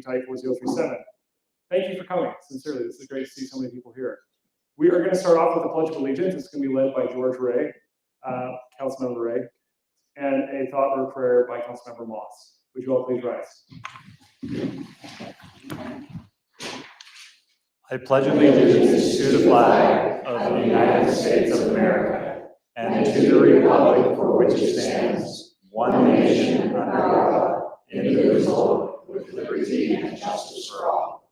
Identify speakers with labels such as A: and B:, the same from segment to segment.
A: type 4037. Thank you for coming, sincerely. This is great to see so many people here. We are going to start off with a Pledge of Allegiance. It's going to be led by George Ray, Councilmember Ray, and a thought or prayer by Councilmember Moss. Would you all please rise? I pledge allegiance to the flag of the United States of America and to the republic for which it stands, one nation under God, indivisible, with liberty and justice for all.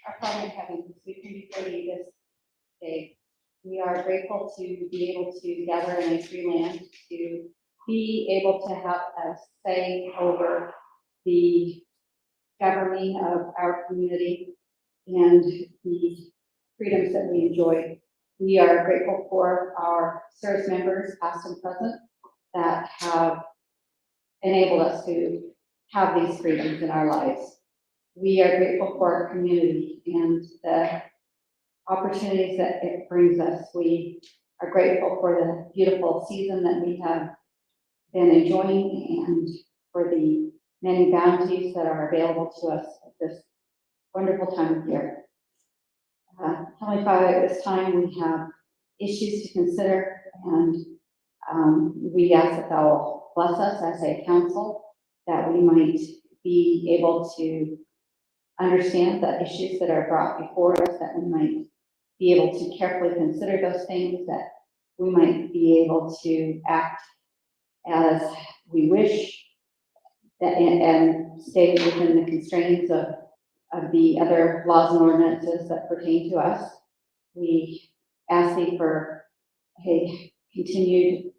B: Our Father in heaven, we come before you this day. We are grateful to be able to gather in a free land, to be able to have a say over the governing of our community and the freedoms that we enjoy. We are grateful for our service members, past and present, that have enabled us to have these freedoms in our lives. We are grateful for our community and the opportunities that it brings us. We are grateful for the beautiful season that we have been enjoying and for the many bounties that are available to us at this wonderful time of year. Heavenly Father, at this time we have issues to consider, and we ask that Thou will bless us as a council, that we might be able to understand the issues that are brought before us, that we might be able to carefully consider those things, that we might be able to act as we wish, that, and stay within the constraints of the other laws and ordinances that pertain to us. We ask Thee for a continued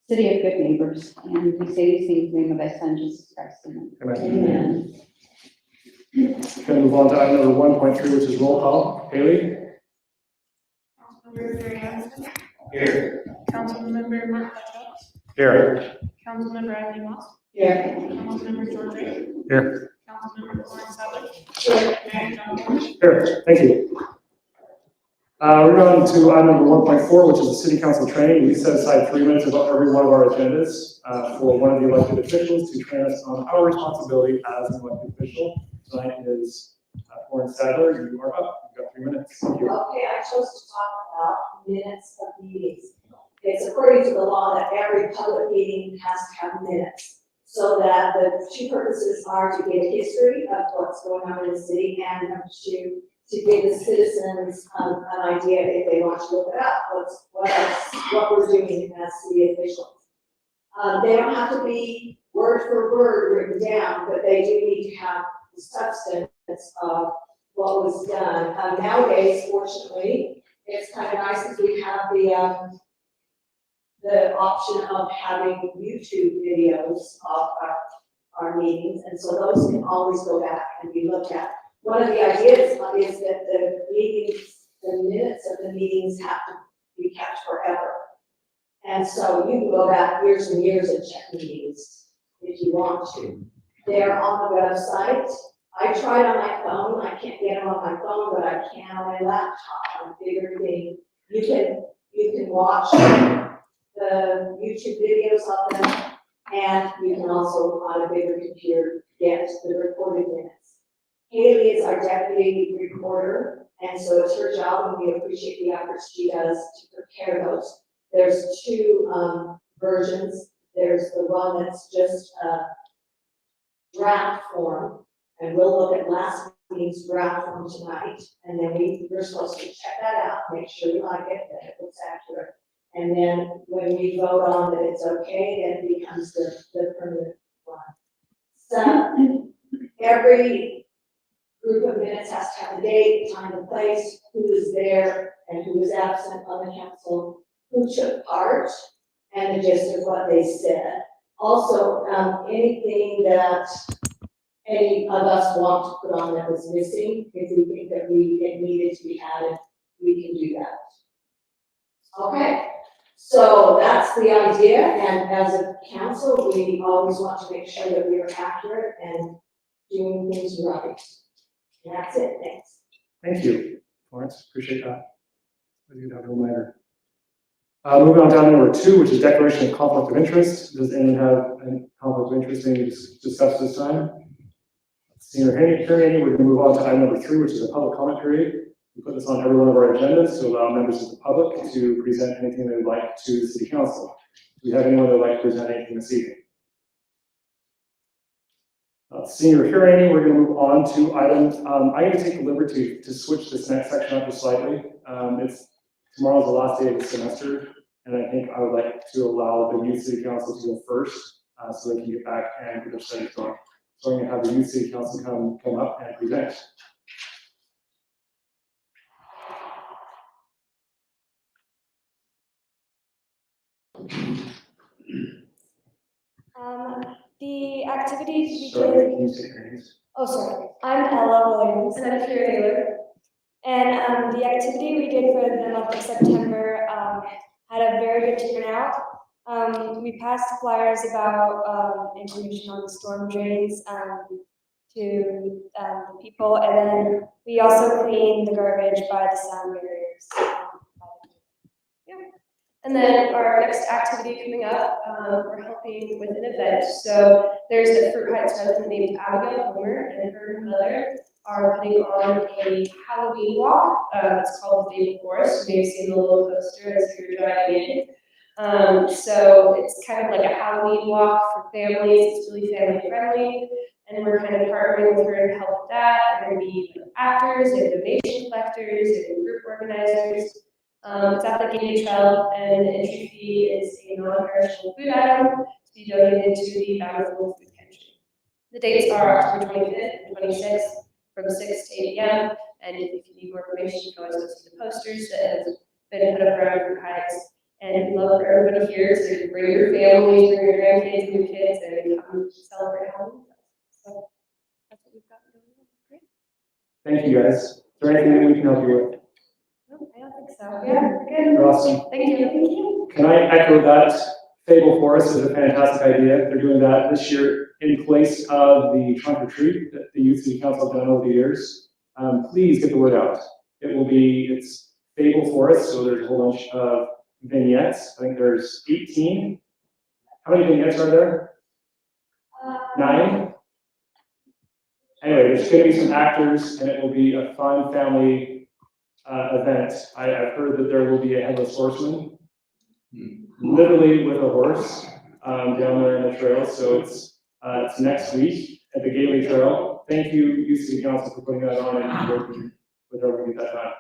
B: city of good neighbors, and we say these things in the name of Thy Son, Jesus Christ. Amen.
A: Amen. Going to move on to item number 1.3, which is roll call. Haley?
C: Councilmember Barry Anderson.
A: Here.
C: Councilmember Mark Luttrell.
A: Here.
C: Councilmember Eileen Moss.
B: Here.
C: Councilmember George Ray.
A: Here.
C: Councilmember Lawrence Sadler. Here. Mayor John Lynch.
A: Here. Thank you. We're on to item number 1.4, which is the city council training. We set aside 3 minutes of every one of our agendas for one of the elected officials to train us on our responsibility as an elected official. Tonight is Lawrence Sadler. You are up. You've got 3 minutes. Thank you.
D: Okay, I chose to talk about minutes of meetings. It's according to the law that every public meeting has to have minutes, so that the two purposes are to give history of what's going on in the city and to give the citizens an idea if they want to look it up, what we're doing as city officials. They don't have to be word for word written down, but they do need to have the substance of what was done. Nowadays, fortunately, it's kind of nice because we have the option of having YouTube videos of our meetings, and so those can always go back and be looked at. One of the ideas is that the minutes of the meetings have to be kept forever. And so you can go back years and years and check meetings if you want to. They're on the website. I tried on my phone. I can't get them on my phone, but I can on my laptop. On a bigger thing, you can watch the YouTube videos of them, and you can also on a bigger computer get the recorded minutes. Haley is our deputy recorder, and so it's her job, and we appreciate the efforts she does to prepare those. There's 2 versions. There's the one that's just draft form, and we'll look at last meeting's draft form tonight, and then we're supposed to check that out, make sure we like it, that it looks accurate. And then when we vote on that it's okay, then it becomes the permanent one. So every group of minutes has to have the date, the time, the place, who is there, and who was absent on the council, who took part, and the gist of what they said. Also, anything that any of us want to put on that was missing, if we think that it needed to be added, we can do that. Okay, so that's the idea, and as a council, we always want to make sure that we are accurate and doing things right. And that's it, thanks.
A: Thank you, Lawrence. Appreciate that. I do have a reminder. Moving on to item number 2, which is declaration of conflict of interest. Does anyone have a conflict of interest they need to discuss this time? Seeing or hearing any, we're going to move on to item number 3, which is a public comment period. We put this on every one of our agendas to allow members of the public to present anything they would like to the city council. Do we have anyone that would like to present anything this evening? Seeing or hearing any, we're going to move on to items. I'm going to take the liberty to switch this next section up just slightly. Tomorrow's the last day of the semester, and I think I would like to allow the youth city council to go first, so they can get back and get their studies going. So I'm going to have the youth city council come up and present.
E: The activities we
A: Sorry,
E: did.
A: can you say your names?
E: Oh, sorry. I'm Ella Williams. And I'm Kira Taylor. And the activity we did for the month of September had a very good turnout. We passed flyers about information on the storm drains to the people, and then we also cleaned the garbage by the sound barriers. Yeah. And then our next activity coming up, we're helping with an event. So there's a Fruit Heights resident named Abigail Homer, and her mother are putting on a Halloween walk. It's called the Fable Forest. You may have seen the little poster as you're driving in. So it's kind of like a Halloween walk for families. It's really family friendly. And we're kind of partnering with her to help with that. We're going to be actors and donation collectors and group organizers. It's at the Gateway Trail, and the entry fee is a non-perishable food item to be donated to the Bountiful Food Pantry. The dates are October 25th and 26th from 6 to 8 a.m. And if you need more information, you can always go see the posters that have been put up around Fruit Heights. And we'd love for everybody here to bring your families, bring your grandkids and your kids, and come celebrate Halloween. So that's what we've got going on. Great.
A: Thank you, guys. Is there anything that we can help you with?
E: No, I don't think so. Yeah, we're good.
A: You're awesome.
E: Thank you. Thank you.
A: Can I echo that? Fable Forest is a fantastic idea. They're doing that this year in place of the trunk or treat that the Youth City Council have done over the years. Please get the word out. It's Fable Forest, so there's a whole bunch of vignettes. I think there's 18. How many vignettes are there? 9? Anyway, there's going to be some actors, and it will be a fun family event. I've heard that there will be a headless horseman, literally with a horse, down there in the trail. So it's next week at the Gateway Trail. Thank you, Youth City Council, for putting that on and working with everyone to get that done.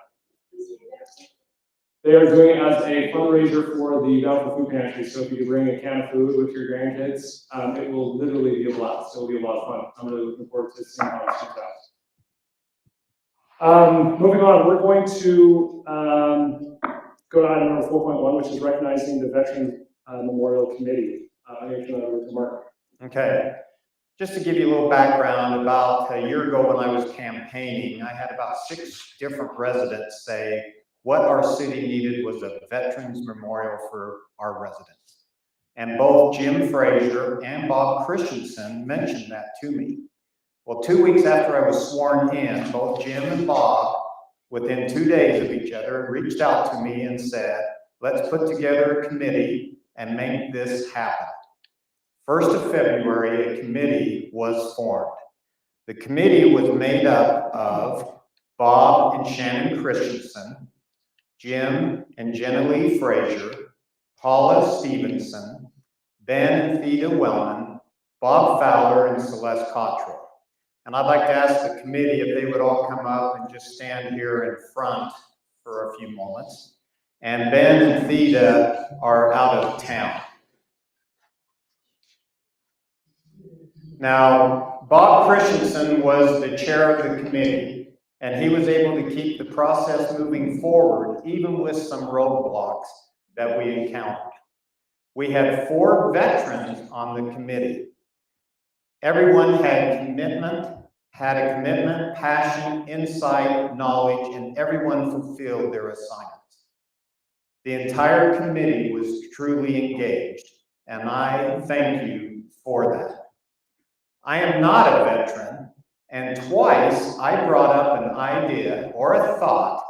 A: They are doing it as a fundraiser for the Bountiful Food Pantry. So if you could bring a can of food with your grandkids, it will literally be a blast. It will be a lot of fun. I'm really looking forward to seeing how it turns out. Moving on, we're going to go to item number 4.1, which is recognizing the Veterans Memorial Committee. I'm going to turn it over to Mark.
F: Okay. Just to give you a little background, about a year ago when I was campaigning, I had about 6 different residents say what our city needed was a Veterans Memorial for our residents. And both Jim Frazier and Bob Christensen mentioned that to me. Well, 2 weeks after I was sworn in, both Jim and Bob, within 2 days of each other, reached out to me and said, let's put together a committee and make this happen. 1st of February, a committee was formed. The committee was made up of Bob and Shannon Christensen, Jim and Jenna Lee Frazier, Paula Stevenson, Ben and Theda Wellman, Bob Fowler, and Celeste Cottrell. And I'd like to ask the committee if they would all come up and just stand here in front for a few moments. And Ben and Theda are out of town. Now, Bob Christensen was the chair of the committee, and he was able to keep the process moving forward, even with some roadblocks that we encountered. We had 4 veterans on the committee. Everyone had a commitment, passion, insight, knowledge, and everyone fulfilled their assignments. The entire committee was truly engaged, and I thank you for that. I am not a veteran, and twice I brought up an idea or a thought,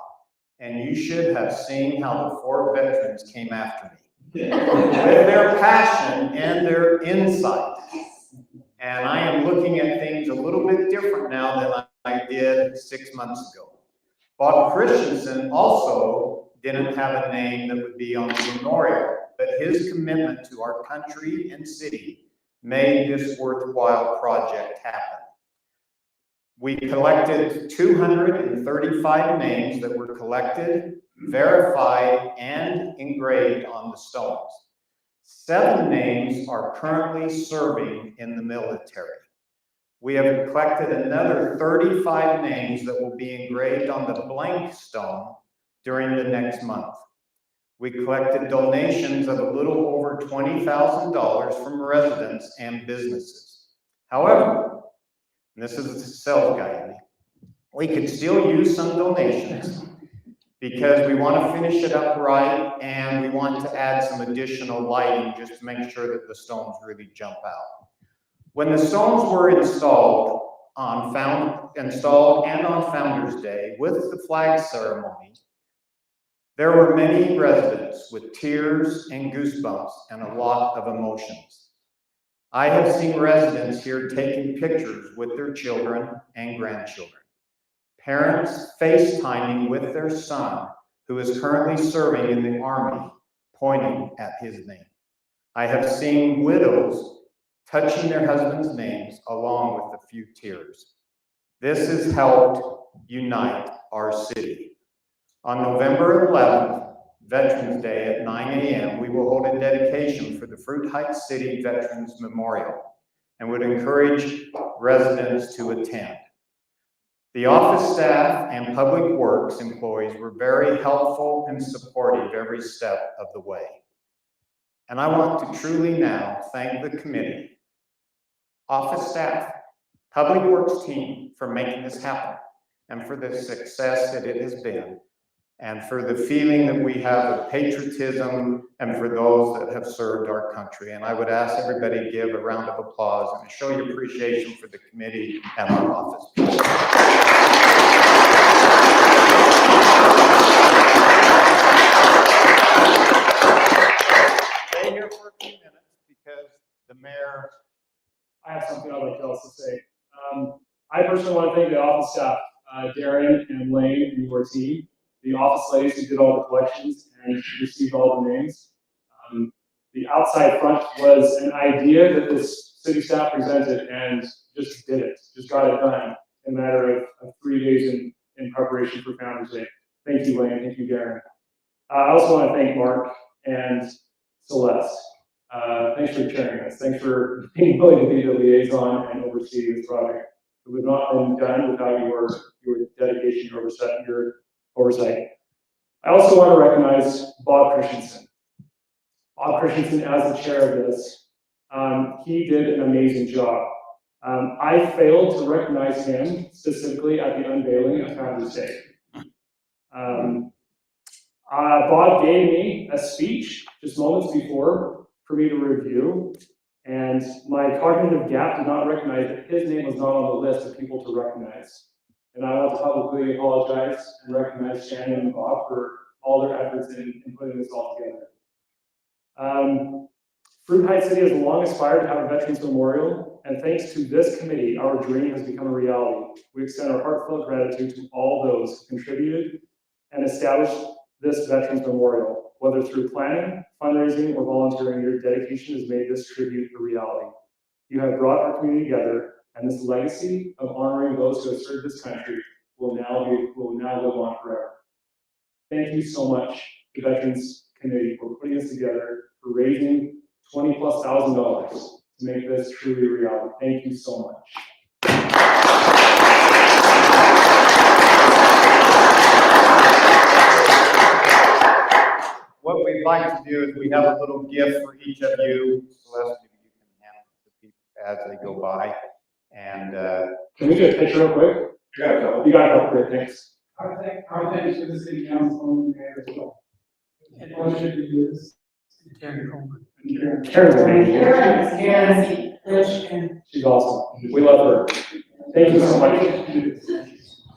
F: and you should have seen how the 4 veterans came after me. With their passion and their insight. And I am looking at things a little bit different now than I did 6 months ago. Bob Christensen also didn't have a name that would be on the memorial, but his commitment to our country and city made this worthwhile project happen. We collected 235 names that were collected, verified, and engraved on the stones. 7 names are currently serving in the military. We have collected another 35 names that will be engraved on the blank stone during the next month. We collected donations of a little over $20,000 from residents and businesses. However, and this is the sales guy in me, we could still use some donations because we want to finish it up right and we want to add some additional lighting just to make sure that the stones really jump out. When the stones were installed and on Founders Day with the flag ceremony, there were many residents with tears and goosebumps and a lot of emotions. I have seen residents here taking pictures with their children and grandchildren. Parents FaceTiming with their son, who is currently serving in the Army, pointing at his name. I have seen widows touching their husbands' names along with a few tears. This has helped unite our city. On November 11th, Veterans Day at 9 a.m., we will hold a dedication for the Fruit Heights City Veterans Memorial and would encourage residents to attend. The office staff and public works employees were very helpful and supportive every step of the way. And I want to truly now thank the committee, office staff, public works team for making this happen and for the success that it has been, and for the feeling that we have of patriotism and for those that have served our country. And I would ask everybody to give a round of applause and show your appreciation for the committee and our office. Stay here for a few minutes because the mayor.
A: I have something I'd like to also say. I personally want to thank the office staff, Darren and Lane and your team, the office ladies who did all the collections and received all the names. The outside front was an idea that this city staff presented and just did it, just got it done in a matter of 3 days in preparation for Founders Day. Thank you, Lane. Thank you, Darren. I also want to thank Mark and Celeste. Thanks for chairing us. Thanks for being willing to be the liaison and oversee this project. It would not have been done without your dedication, your oversight. I also want to recognize Bob Christensen. Bob Christensen, as the chair of this, he did an amazing job. I failed to recognize him specifically at the unveiling of Founders Day. Bob gave me a speech just moments before for me to review, and my cognitive gap did not recognize that his name was not on the list of people to recognize. And I want to publicly apologize and recognize Shannon and Bob for all their efforts in putting this all together. Fruit Heights City has long aspired to have a Veterans Memorial, and thanks to this committee, our dream has become a reality. We extend our heartfelt gratitude to all those who contributed and established this Veterans Memorial. Whether through planning, fundraising, or volunteering, your dedication has made this tribute a reality. You have brought our community together, and this legacy of honoring those who have served this country will now live on forever. Thank you so much, the Veterans Committee, for putting this together, for raising $20,000+ to make this truly a reality. Thank you so much.
F: What we'd like to do is we have a little gift for each of you. Celeste, maybe you can hand it to people as they go by. And
A: can we get a picture real quick? You got a couple. Great, thanks.
G: Our thanks to the city council and the mayor as well. And all should be used. Karen Coleman.
A: Karen.
G: Rich and.
A: She's awesome. We love her. Thank you so much.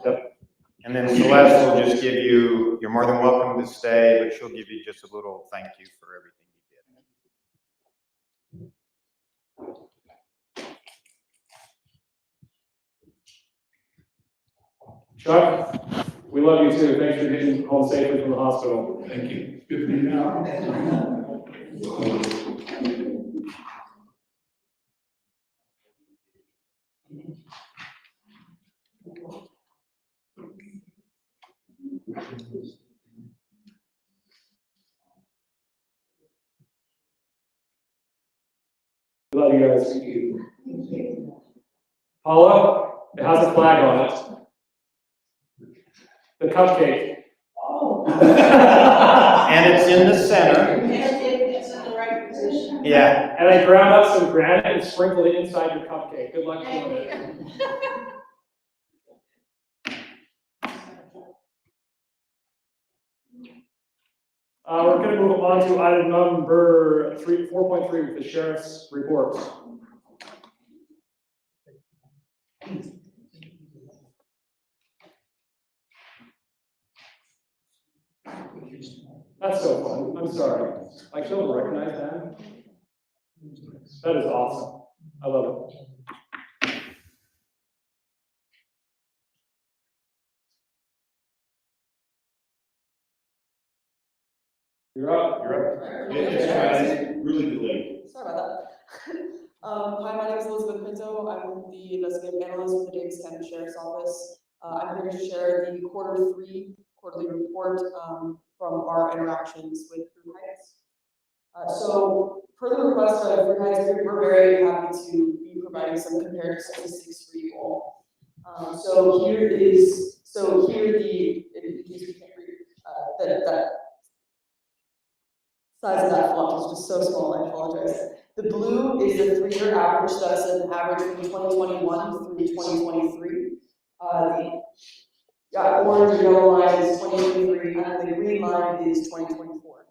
A: Yep.
F: And then Celeste will just give you, you're more than welcome to stay, but she'll give you just a little thank you for everything you did.
A: Chuck, we love you too. Thanks for getting home safely from the hospital.
G: Thank you. Good for you now.
A: We love you guys. Paula, it has a flag on it. The cupcake.
C: Oh.
F: And it's in the center.
C: It's in the right position.
F: Yeah.
A: And I ground up some granite and sprinkled it inside your cupcake. Good luck doing it. We're going to move on to item number 4.3 with the sheriff's report. That's so fun. I'm sorry. Like, she'll recognize that. That is awesome. I love it. You're up.
H: Really delayed. Sorry about that. Hi, my name is Elizabeth Pinto. I'm the investigative analyst with the Davis County Sheriff's Office. I'm here to share the quarterly report from our interactions with Fruit Heights. So, per the request of Fruit Heights, we're very happy to be providing some comparative statistics for you all. Here the, in case we can't read, that size of that font is just so small, I apologize. The blue is the 3-year average, that's an average from 2021 through 2023. The orange and yellow line is 2023, and the green line is 2024.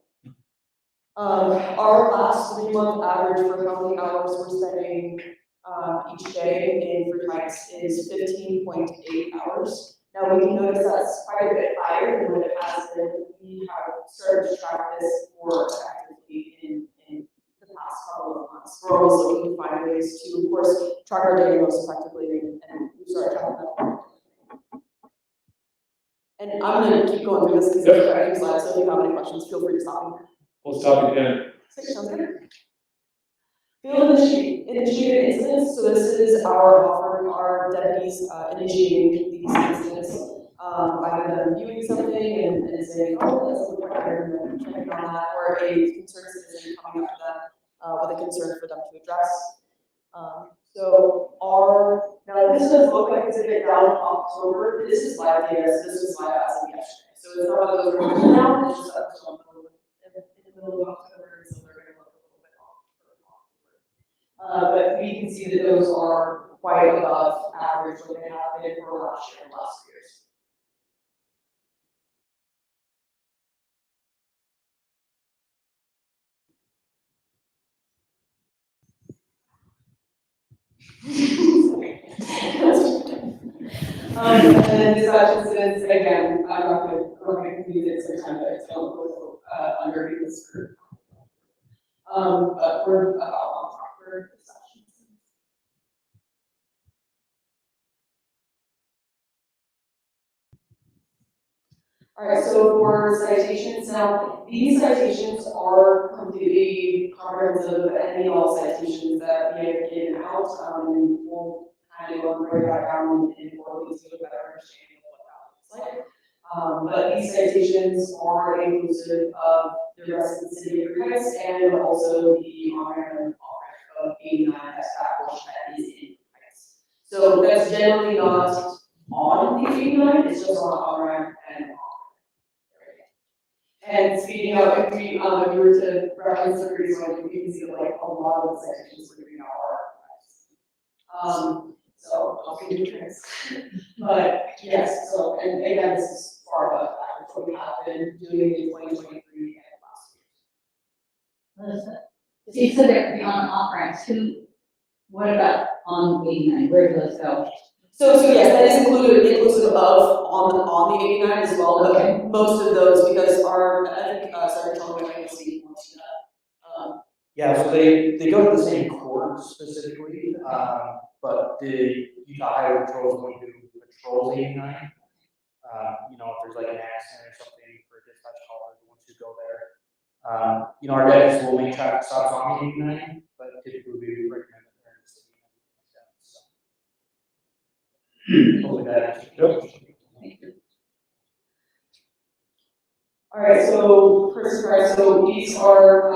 H: Our last 3-month average for how many hours we're spending each day in Fruit Heights is 15.8 hours. Now, we can notice that's quite a bit higher than what it has been. We have started to track this more actively in the past couple of months. We're always looking to find ways to, of course, track our data most effectively, and we started tracking that. And I'm going to keep going through this because there's quite a few slides, so if you have any questions, feel free to stop me.
A: We'll stop again.
H: Sounds good. Field initiated incidents. So this is our deputies initiating these incidents. Either them viewing something and saying, oh, that's a point here, and then checking on that, or a concerned citizen coming up to them with a concern for them to address. Now this does look like it's a bit down in October. This is live data, so this was live as of yesterday. So it's not one of those where now it's just up to October, in the middle of October, so they're going to look a little bit off. But we can see that those are quite above average what they have been for last year and last year's. And then dispatch incidents, again, I'm not going to confuse it sometimes, but it's going to go under this group. But we're about on track for dispatch incidents. All right, so for citations, now these citations are completely comprehensive and all citations that we have given out, and we'll kind of go break that down in more detail to better understanding of what that looks like. But these citations are inclusive of the rest of the city of Fruit Heights and also the on-ramp of 89 established that is in Fruit Heights. So that's generally not on the 89, it's just on-ramp and off. And speaking of, if we were to reference the previous one, you can see like a lot of the citations we're giving are. So I'll give you tricks. But yes, so, and again, this is far above average what we have been doing in 2023 and last year.
I: You said they're on off ramps. What about on 89? Where do those go?
H: So yes, that is inclusive of on the 89 as well, but most of those, because I think, Sergeant Tolman might see more to that.
I: Yeah, so they go to the same court specifically, but the Utah Highway Patrol is going to do patrols 89. You know, if there's like an accident or something for a dispatch call, they want you to go there. You know, our deputies will make traffic stops on the 89, but typically we recommend that they're in the city. Hopefully that answers your question.
H: All right, so person crimes, so these are,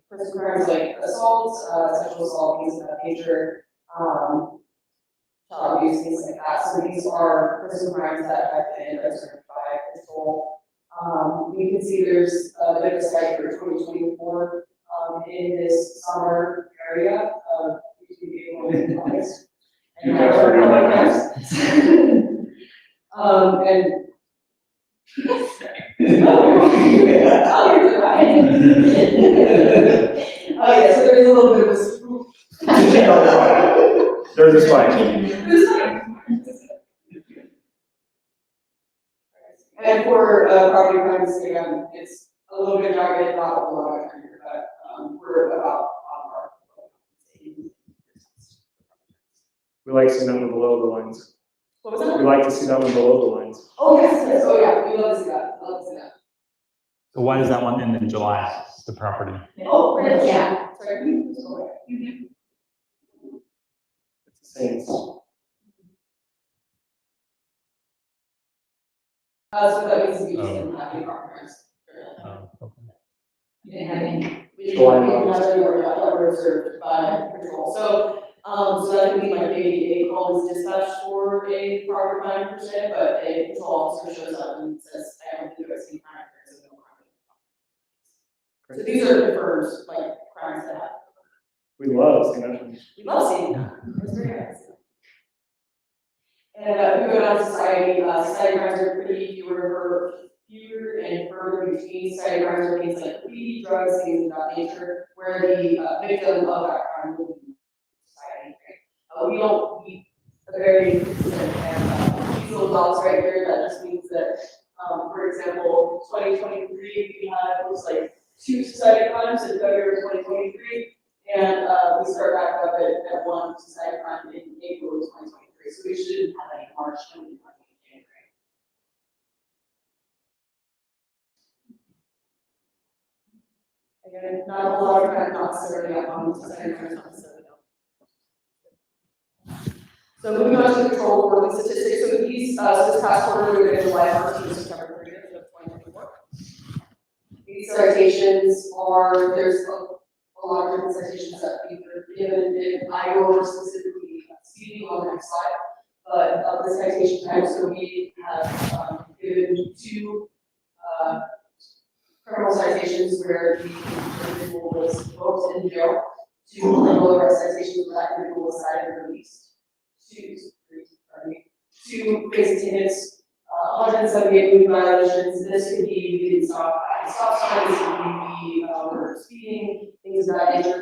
H: person crimes like assault, sexual assault, things of that nature, child abuse, things like that. So these are person crimes that have been registered by patrol. You can see there's a bit of a spike for 2024, in this summer area of between August. And now we're going next. And Oh, yeah, so there's a little bit of a.
A: There's a spike.
H: And for property crimes, again, it's a little bit jagged, not a lot of here, but we're about on our.
A: We like to see that one below the lines.
H: What was that?
A: We like to see that one below the lines.
H: Oh, yes, oh, yeah, we love to see that, love to see that.
J: So why does that one end in July, the property?
H: Oh, right,
B: Yeah.
H: sorry.
A: It's the same.
H: So that means we didn't have any property crimes.
J: Okay.
B: You didn't have any.
H: We didn't have any that were observed by patrol, so, so that could be like maybe a call is dispatched for a property crime per se, but a patrol officer shows up and says, I don't think I've seen crime, there's no crime. So these are confirmed, like, crimes that happen.
A: We love seeing that one.
H: We love seeing that, it's very nice. And if we go down to society, society crimes are pretty fewer and further between. Society crimes are things like graffiti, drugs, things of that nature, where the victim of that crime will be society. Right? We don't keep a very consistent and these little dots right here. That just means that, for example, 2023 we had looks like 2 society crimes in February 2023, and we start back up at 1 society crime in April of 2023. So we shouldn't have any March and we have any January. Again, not a lot of kind, not necessarily on the second kind, not necessarily. So moving on to the patrol quarterly statistics. So these, so this past quarter, we were in July 1st to September 30th of 2024. These citations are, there's a lot of different citations that we've given, and I go over specifically speeding on the next slide, but the citation type, so we have given 2 criminal citations where the individual was booked in jail, 2 criminal arrest citations where that individual was cited and released, 2 basic tickets, 178 moving violations. This could be we didn't stop at stop signs, this could be we're speeding, things of that nature.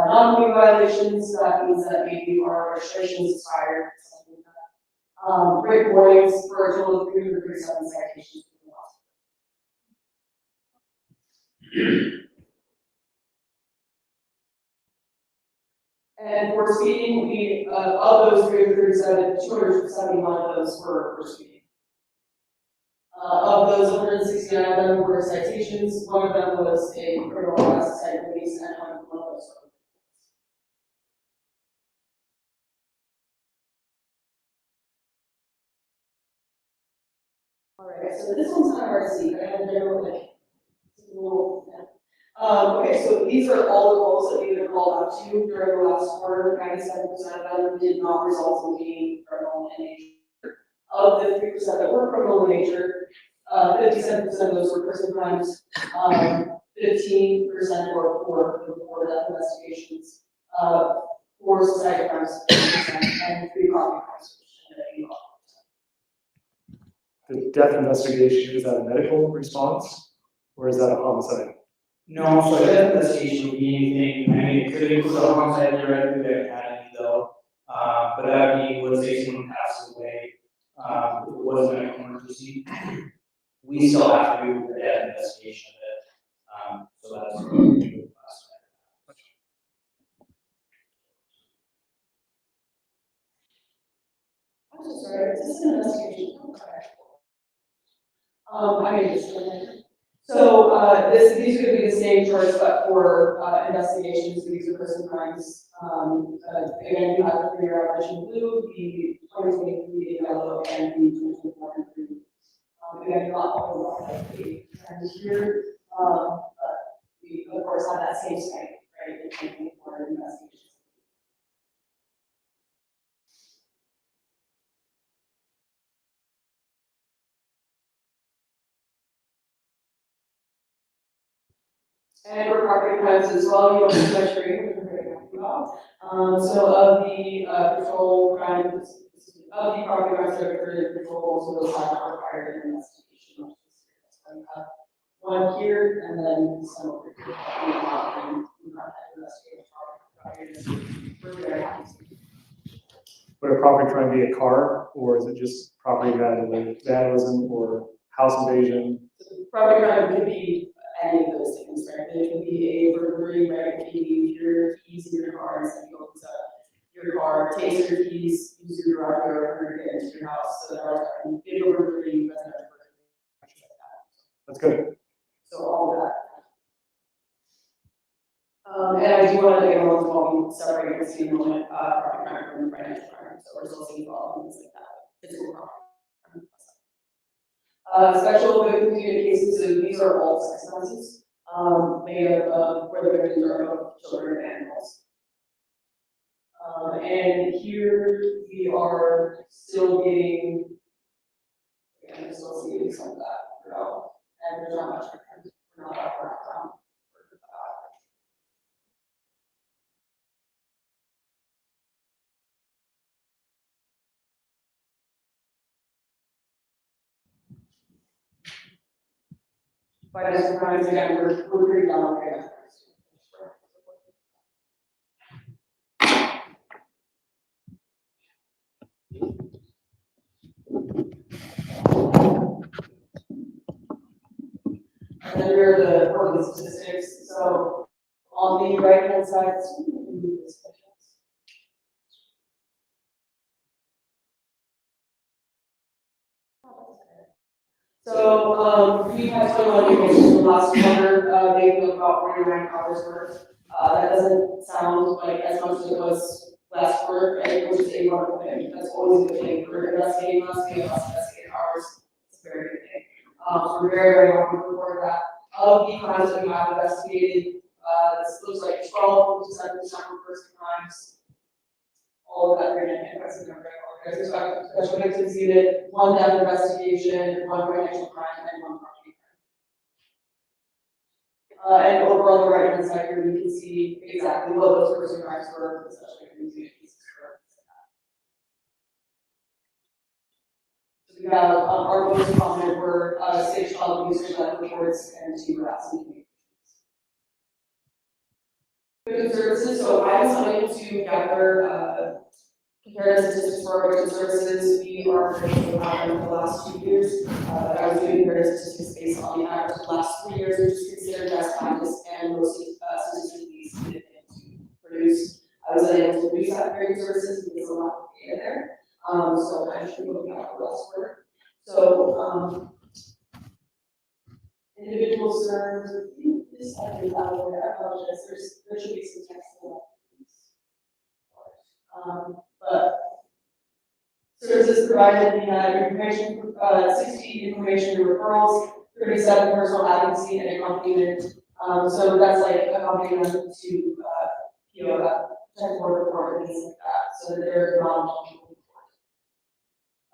H: Non-moving violations, that means that maybe our registration is expired, something like that. Break warnings for a total of 337 citations. And for speeding, we, of those 337, 271 of those were for speeding. Of those 169 of them were citations, 1 of them was a criminal arrest cited release, and 1 of those were. Alright, so this one's kind of hard to see, but I have like, it's a little, yeah. Okay, so these are all the calls that we were called out to during the last quarter. 97% of them did not result in being criminal in nature. Of the 3% that were criminal in nature, 57% of those were prison crimes, 15% were for death investigations, 4 society crimes, 50%, and 3 property crimes, which
A: The death investigation, is that a medical response or is that a homicide?
I: No, so that investigation would be anything, I mean, it could include a homicide directly that academy though, but But that would be, let's say someone passes away, if it was a medical emergency, we still have to do the death investigation of it. So that's what we do with us.
H: I'm so sorry, is this an investigation? Okay. I mean, so, these would be the same charges, but for, investigations, these are person crimes. Again, you have the 3-year average in blue, the 2023 in yellow, and the 2024 in green. Again, not all of the trends here, but we, of course, have that same strength, right, in 2024 investigations. And for property crimes as well, you don't see much green, which we're very happy about. So of the patrol crimes, of the property crimes that occurred in patrol, so those have not required an investigation. So we have one here, and then some over here. We have had investigative. We're very happy.
A: Would a property crime be a car, or is it just property vandalism or house invasion?
H: Property crime could be any of those things, right? It could be a burglary, right? If you leave your keys in your car and somebody opens up your car, takes your keys, uses your garage door, or get into your house. So there are big burglary, residential burglary, like that.
A: That's good.
H: So all of that. And I do want to make a note as well, we separate between property crime from financial crime, so we're still seeing all things like that. Physical property. Special victim cases, so these are all sex offenses, made of where the victims are of children and animals. And here we are still getting, again, we're still seeing some of that throughout, and there's not much difference. We're not that far from. Financial crimes, again, we're pretty down on financial crimes. And then here are the quarterly statistics. So on the right hand side, so we had 21 new cases from last quarter. They took about 49 hours worth. That doesn't sound like as much as it was last quarter, and which is a wonderful thing. That's always a good thing for investigating us, getting us investigated hours. It's a very good thing. So we're very, very happy to report that. Of the crimes that we have investigated, this looks like 12% were first crimes. All of that very interesting number. There's a special victims unit, 1 death investigation, 1 financial crime, and 1 property crime. And over on the right hand side here, we can see exactly what those person crimes were, the special victims unit cases were. So we have our most common were 6 child abuse reports and 2 harassment communications. Victim services, so I was unable to gather comparative statistics for our victim services. We are currently for the last 2 years. I was doing comparative statistics based on the average of the last 3 years, which is considered best practice and most statistically significant to produce. I was unable to produce that for victim services because a lot of data there. So I'm sure we'll be out for last quarter. So individuals served, this I think I apologize, there should be some text in that. But services provided, we had information, 60 information referrals, 37 personal advocacy and accompaniment. So that's like accompaniment to, technical report and things like that. So that they're non-technical report.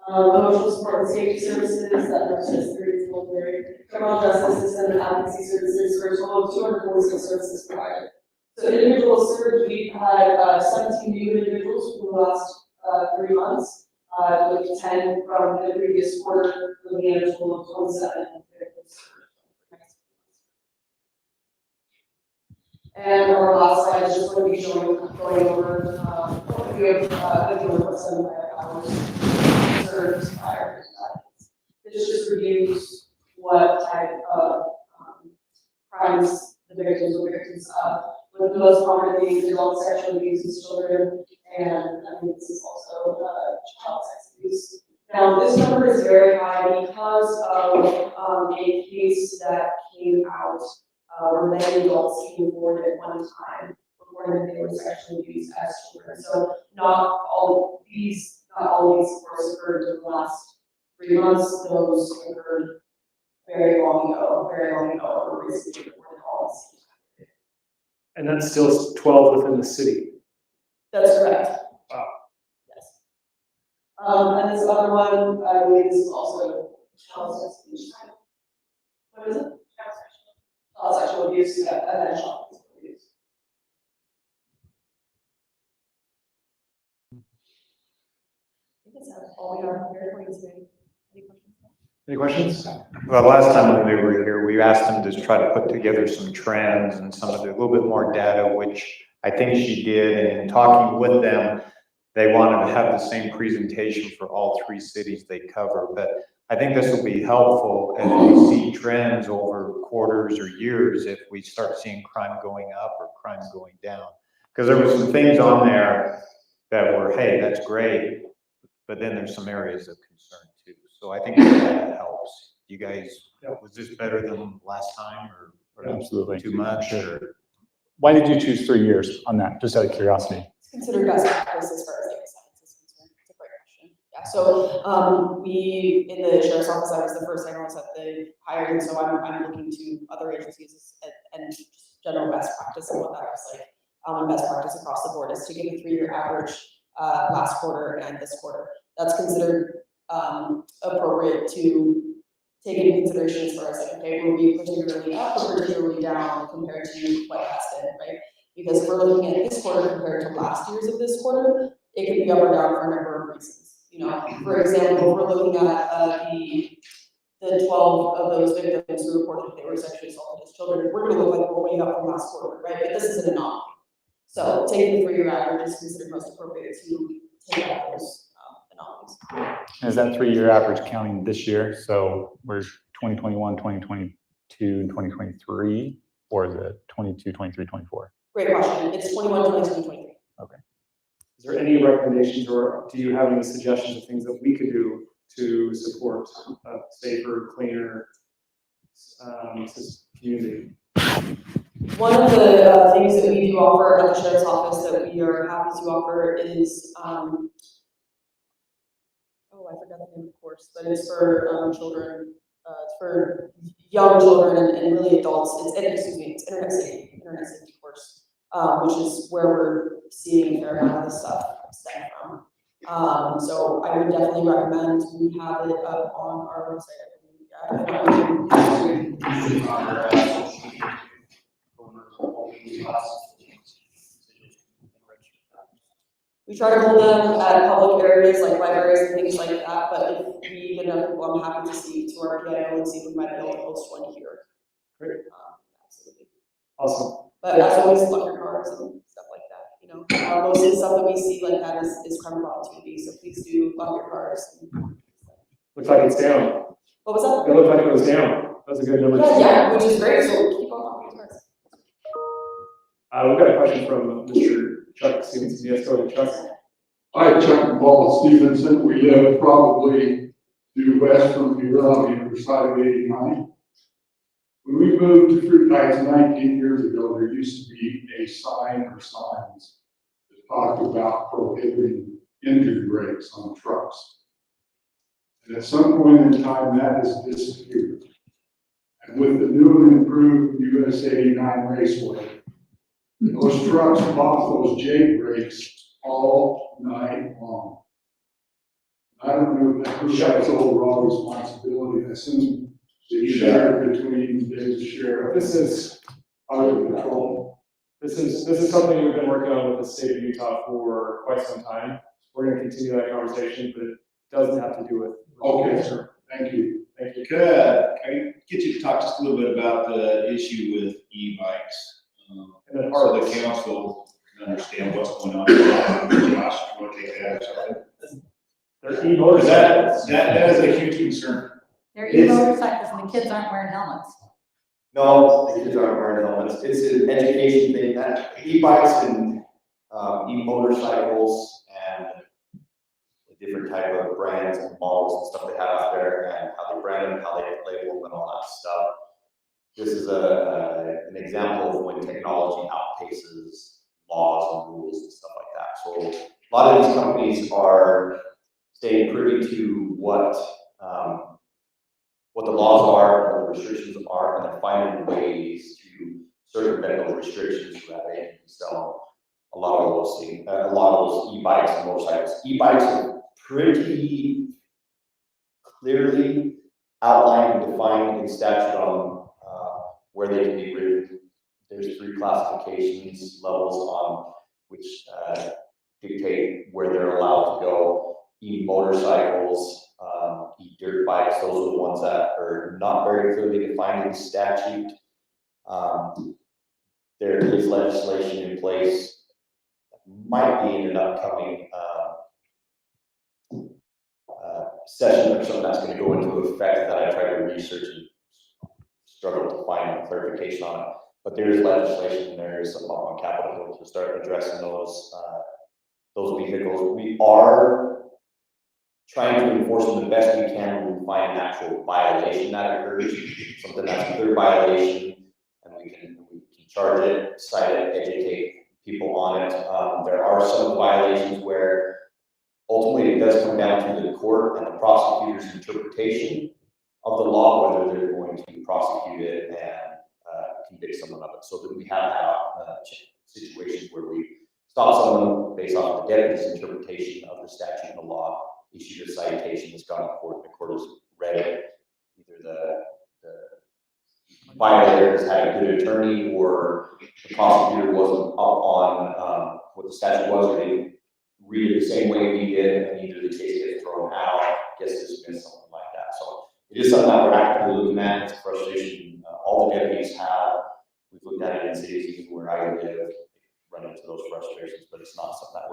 H: Emotional support and safety services, that represents 30 military, criminal justice system and advocacy services for a total of 246 services provided. So individuals served, we've had 17 new individuals for the last 3 months, with 10 from the previous quarter, looking at a total of 27 individuals served. And our last slide is just going to be going over, if you have some hours served prior to that. This just reviews what type of crimes the victims were victims of. With the most common things, adult sexual abuse of children, and I think this is also child sex abuse. Now, this number is very high because of a case that came out where many adults came forward at one time reporting that they were sexually abused as children. So not all of these, of course, occurred in the last 3 months. Those occurred very long ago, or recently reported calls.
A: And that's still 12 within the city.
H: That's correct.
A: Wow.
H: Yes. And this other one, I believe this is also child sex abuse. What is it? Child sexual abuse, and then child physical abuse. I think that's all we have here for you today. Any questions?
A: Any questions?
F: Well, last time when we were here, we asked them to try to put together some trends and some of the, a little bit more data, which I think she did. And in talking with them, they wanted to have the same presentation for all 3 cities they cover. But I think this will be helpful as we see trends over quarters or years if we start seeing crime going up or crime going down. Because there were some things on there that were, hey, that's great, but then there's some areas of concern too. So I think that helps. You guys, was this better than last time or
J: Absolutely.
F: too much? Or?
J: Why did you choose 3 years on that? Just out of curiosity.
H: It's considered best practice as far as data science is concerned. It's a great question. Yeah, so we, in the sheriff's office, I was the first analyst that they hired, and so I'm looking to other agencies and just general best practice and what that looks like. And best practice across the board is to give a 3-year average last quarter and this quarter. That's considered appropriate to take into consideration as far as like, okay, were we particularly up or particularly down compared to what has been, right? Because if we're looking at this quarter compared to last year's of this quarter, it could be up or down for a number of reasons. You know, for example, if we're looking at the 12 of those victims who reported that they were sexually assaulted as children, we're going to look like we're way up from last quarter, right? But this is an anomaly. So taking the 3-year average is considered most appropriate to take out those anomalies.
J: And is that 3-year average counting this year? So we're 2021, 2022, and 2023, or is it 22, 23, 24?
H: Great question. It's 21, 22, 23.
J: Okay.
A: Is there any recommendations or do you have any suggestions of things that we could do to support a safer, cleaner community?
H: One of the things that we do offer at the sheriff's office that we are happy to offer is, oh, I forgot the name of the course, but it's for children, it's for young children and really adults. It's internet safety course, which is where we're seeing a fair amount of this stuff stem from. So I would definitely recommend we have it up on our website. We try to hold them at public areas like libraries and things like that, but if we get enough people, I'm happy to see to our PIO and see if we might be able to host one here.
A: Great.
H: Absolutely.
A: Awesome.
H: But as always, lock your cars and stuff like that. You know, most of the stuff that we see like that is criminal opportunity. So please do lock your cars.
A: Looks like it's down.
H: What was that?
A: It looked like it was down. That's a good number.
H: Yeah, which is great. So keep on locking your cars.
A: We've got a question from Mr. Chuck Stevenson. Yes, go ahead, Chuck.
K: Hi, Chuck and Paul Stevenson. We live probably due west from here on the other side of 89. When we moved to Fruit Heights 19 years ago, there used to be a sign or signs that talked about prohibiting engine brakes on trucks. And at some point in time, that has disappeared. And with the new and improved US 89 Raceway, those trucks pop those J brakes all night long. I don't know who has overall responsibility. I assume the share between the sheriff.
A: This is
K: Highway Patrol.
A: This is something we've been working on with the state of Utah for quite some time. We're going to continue that conversation, but it doesn't have to do with.
K: Okay, sir. Thank you.
A: Thank you.
L: Could I get you to talk just a little bit about the issue with e-bikes?
A: And then
L: So
A: parks.
L: the council can understand what's going on. Josh, you want to take that or something?
A: They're e-motorcycles.
L: That is a huge concern.
C: They're e-motorcycles and the kids aren't wearing helmets.
M: No, the kids aren't wearing helmets. It's an education thing that e-bikes and e-motorcycles and the different type of brands and models and stuff they have out there and how they brand them, how they label them and all that stuff. This is an example of when technology outpaces laws and rules and stuff like that. So a lot of these companies are staying privy to what the laws are, what the restrictions are, and they're finding ways to circumvent those restrictions so that they can sell a lot of those things, a lot of those e-bikes and motorcycles. E-bikes are pretty clearly outlined and defined in statute on where they can be ridden. There's 3 classifications levels on which dictate where they're allowed to go. E-motorcycles, e-dirt bikes, those are the ones that are not very clearly defined in statute. There is legislation in place, might be in an upcoming session or something that's going to go into effect that I tried to research and struggle to find clarification on it. But there is legislation, there is something on Capitol Hill to start addressing those vehicles. We are trying to enforce them the best we can when we find an actual violation that occurs, something that's a clear violation, and we can charge it, cite it, educate people on it. There are some violations where ultimately it does come down to the court and the prosecutor's interpretation of the law, whether they're going to prosecute it and convict someone of it. So that we have had situations where we stop someone based off the deputy's interpretation of the statute and the law, issued a citation, that's gone to court, the court has read it. Either the violator has had a good attorney, or the prosecutor wasn't up on what the statute was, or they didn't read it the same way we did, and either the case gets thrown out, gets dismissed, something like that. So it is something that we're actively looking at. It's a frustration all the deputies have. We've looked at it in cities even where I live, run into those frustrations, but it's not something that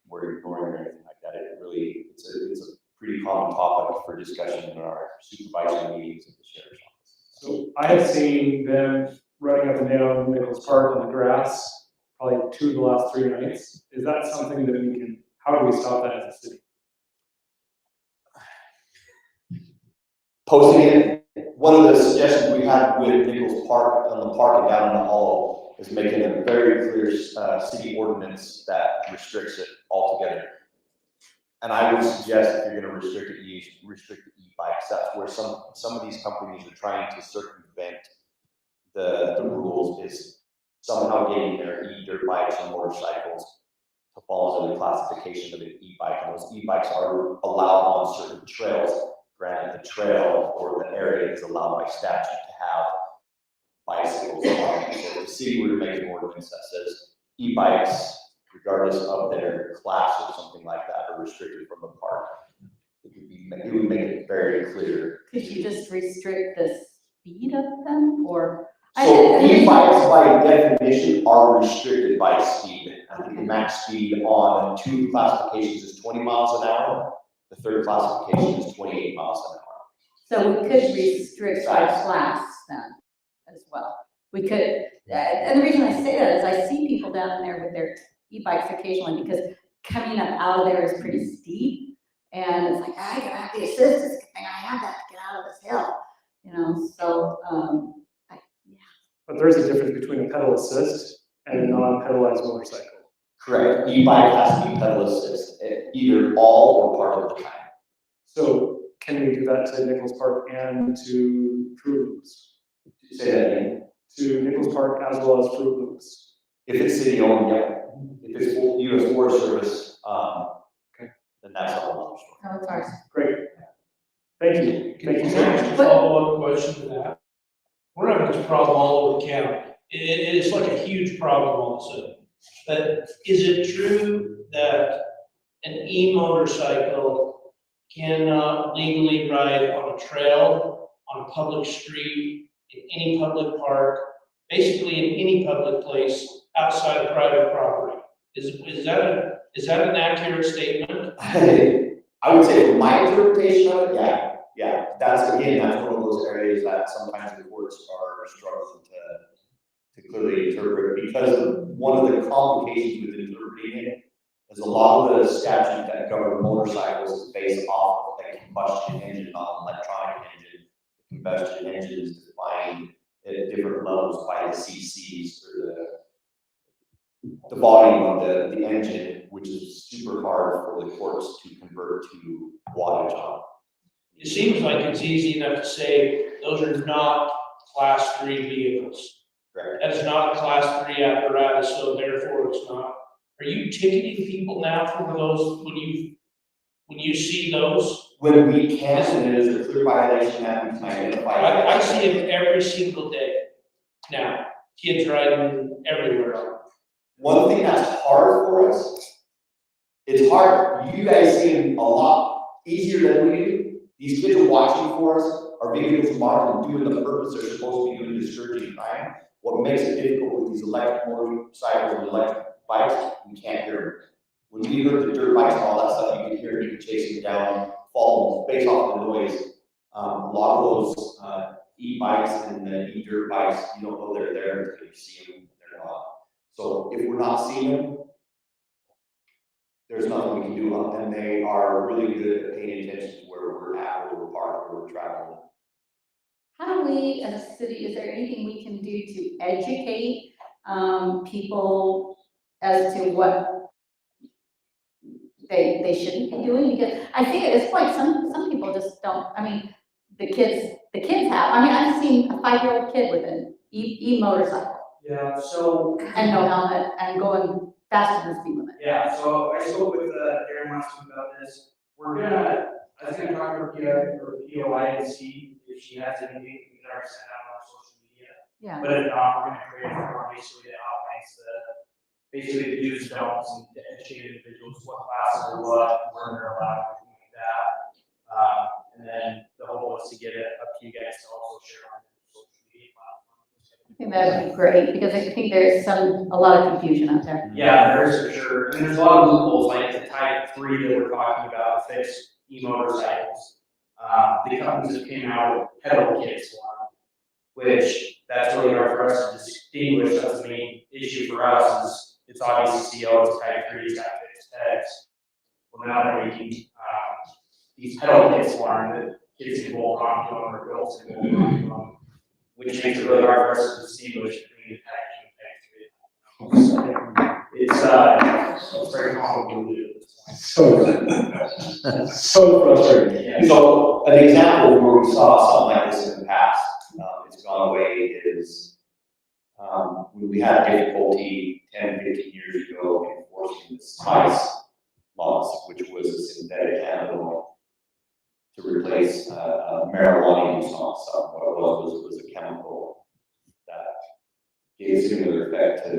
M: we're ignoring or anything like that. It really, it's a pretty common topic for discussion in our supervisory meetings at the sheriff's office.
A: So I have seen them running up and down Nichols Park on the grass, probably 2 of the last 3 nights. Is that something that we can, how do we stop that as a city?
M: Posting it. One of the suggestions we had with Nichols Park on the park and down in the hollow is making a very clear city ordinance that restricts it altogether. And I would suggest if you're going to restrict it, you restrict the e-bikes. That's where some of these companies are trying to circumvent the rules, is somehow getting their e-dirt bikes and motorcycles to fall into the classification of an e-bike. And those e-bikes are allowed on certain trails. Granted, the trail or the area is allowed by statute to have bicycles on it. So if the city were to make an ordinance that says e-bikes, regardless of their class or something like that, are restricted from the park, it would make it very clear.
C: Could you just restrict the speed of them, or?
M: So e-bikes by definition are restricted by speed. I think the max speed on 2 classifications is 20 miles an hour. The 3rd classification is 28 miles an hour.
C: So we could restrict by class then as well. We could, and the reason I say that is I see people down there with their e-bikes occasionally, because coming up out of there is pretty steep. And it's like, I gotta have the assist, I have that to get out of this hill, you know, so, yeah.
A: But there's a difference between a pedal assist and a non-pedalized motorcycle.
M: Correct. E-bike has to be pedal assist, either all or part of the time.
A: So can we do that to Nichols Park and to Fruit Loops?
M: Say that again.
A: To Nichols Park as well as Fruit Loops?
M: If it's city owned, yeah. If it's U.S. Forest Service, then that's a whole other story.
C: No, it's ours.
A: Great. Thank you. Thank you so much.
G: Follow-up question to that. We're having this problem all over the county. It's like a huge problem all of a sudden. But is it true that an e-motorcycle cannot legally ride on a trail, on a public street, in any public park, basically in any public place outside of private property. Is that an accurate statement?
M: I would say from my interpretation of it, yeah, that's one of those areas that sometimes the courts are struggling to clearly interpret, because one of the complications with interpreting it is a lot of the statute that govern motorcycles is based off of a combustion engine, not an electronic engine. Combustion engine is defined at different levels by the CCs, or the volume of the engine, which is super hard for the courts to convert to wattage on.
G: It seems like it's easy enough to say those are not class 3 vehicles.
M: Correct.
G: That is not a class 3 apparatus, so therefore it's not. Are you ticketing people now for those when you see those?
M: When we cancel it, is a clear violation that we can identify.
G: I see it every single day now. Kids riding everywhere.
M: One thing that's hard for us, it's hard. You guys seem a lot easier than we do. These kids are watching for us. Our vehicles are marked and doing the purpose they're supposed to be doing, discouraging crime. What makes it difficult with these electric motorcycles and electric bikes, we can't hear them. When we heard the dirt bikes and all that stuff, you could hear people chasing down, falling based off the noise. A lot of those e-bikes and the e-dirt bikes, you don't know they're there until you see them. They're not. So if we're not seeing them, there's nothing we can do, and they are really good at paying attention to where we're at, where we're parked, where we're traveling.
C: How do we, as a city, is there anything we can do to educate people as to what they shouldn't be doing? Because I think at this point, some people just don't, I mean, the kids have, I mean, I've seen a 5-year-old kid with an e-motorcycle
I: Yeah, so.
C: and no helmet and going faster than speed limit.
I: Yeah, so I spoke with Aaron last week about this. I was gonna talk to her POI and see if she has anything we can already send out on social media.
C: Yeah.
I: But if not, we're gonna create a form basically that outlines basically the do's and don'ts and to educate individuals, what classes are what, where they're allowed, and like that. And then the hope was to get it up to you guys to also share on social media platforms.
C: I think that would be great, because I think there's a lot of confusion out there.
I: Yeah, there is for sure. And there's a lot of loopholes, like the type 3 that we're talking about, fixed e-motorcycles. The companies that came out with pedal kits one, which that's really hard for us to distinguish. That's the main issue for us is it's obviously CO, it's type 3, it's got fixed heads. Well, now they're making these pedal kits one that kids can bolt onto them or built into them, which makes it really hard for us to distinguish between the packaging and type 3. It's very complicated at this point.
A: So frustrating.
I: Yeah.
M: So an example where we saw something like this in the past, it's gone away, is we had difficulty 10, 15 years ago enforcing the SPICE laws, which was a synthetic cannabinoid to replace marijuana use on something. What it was a chemical that gave similar effect to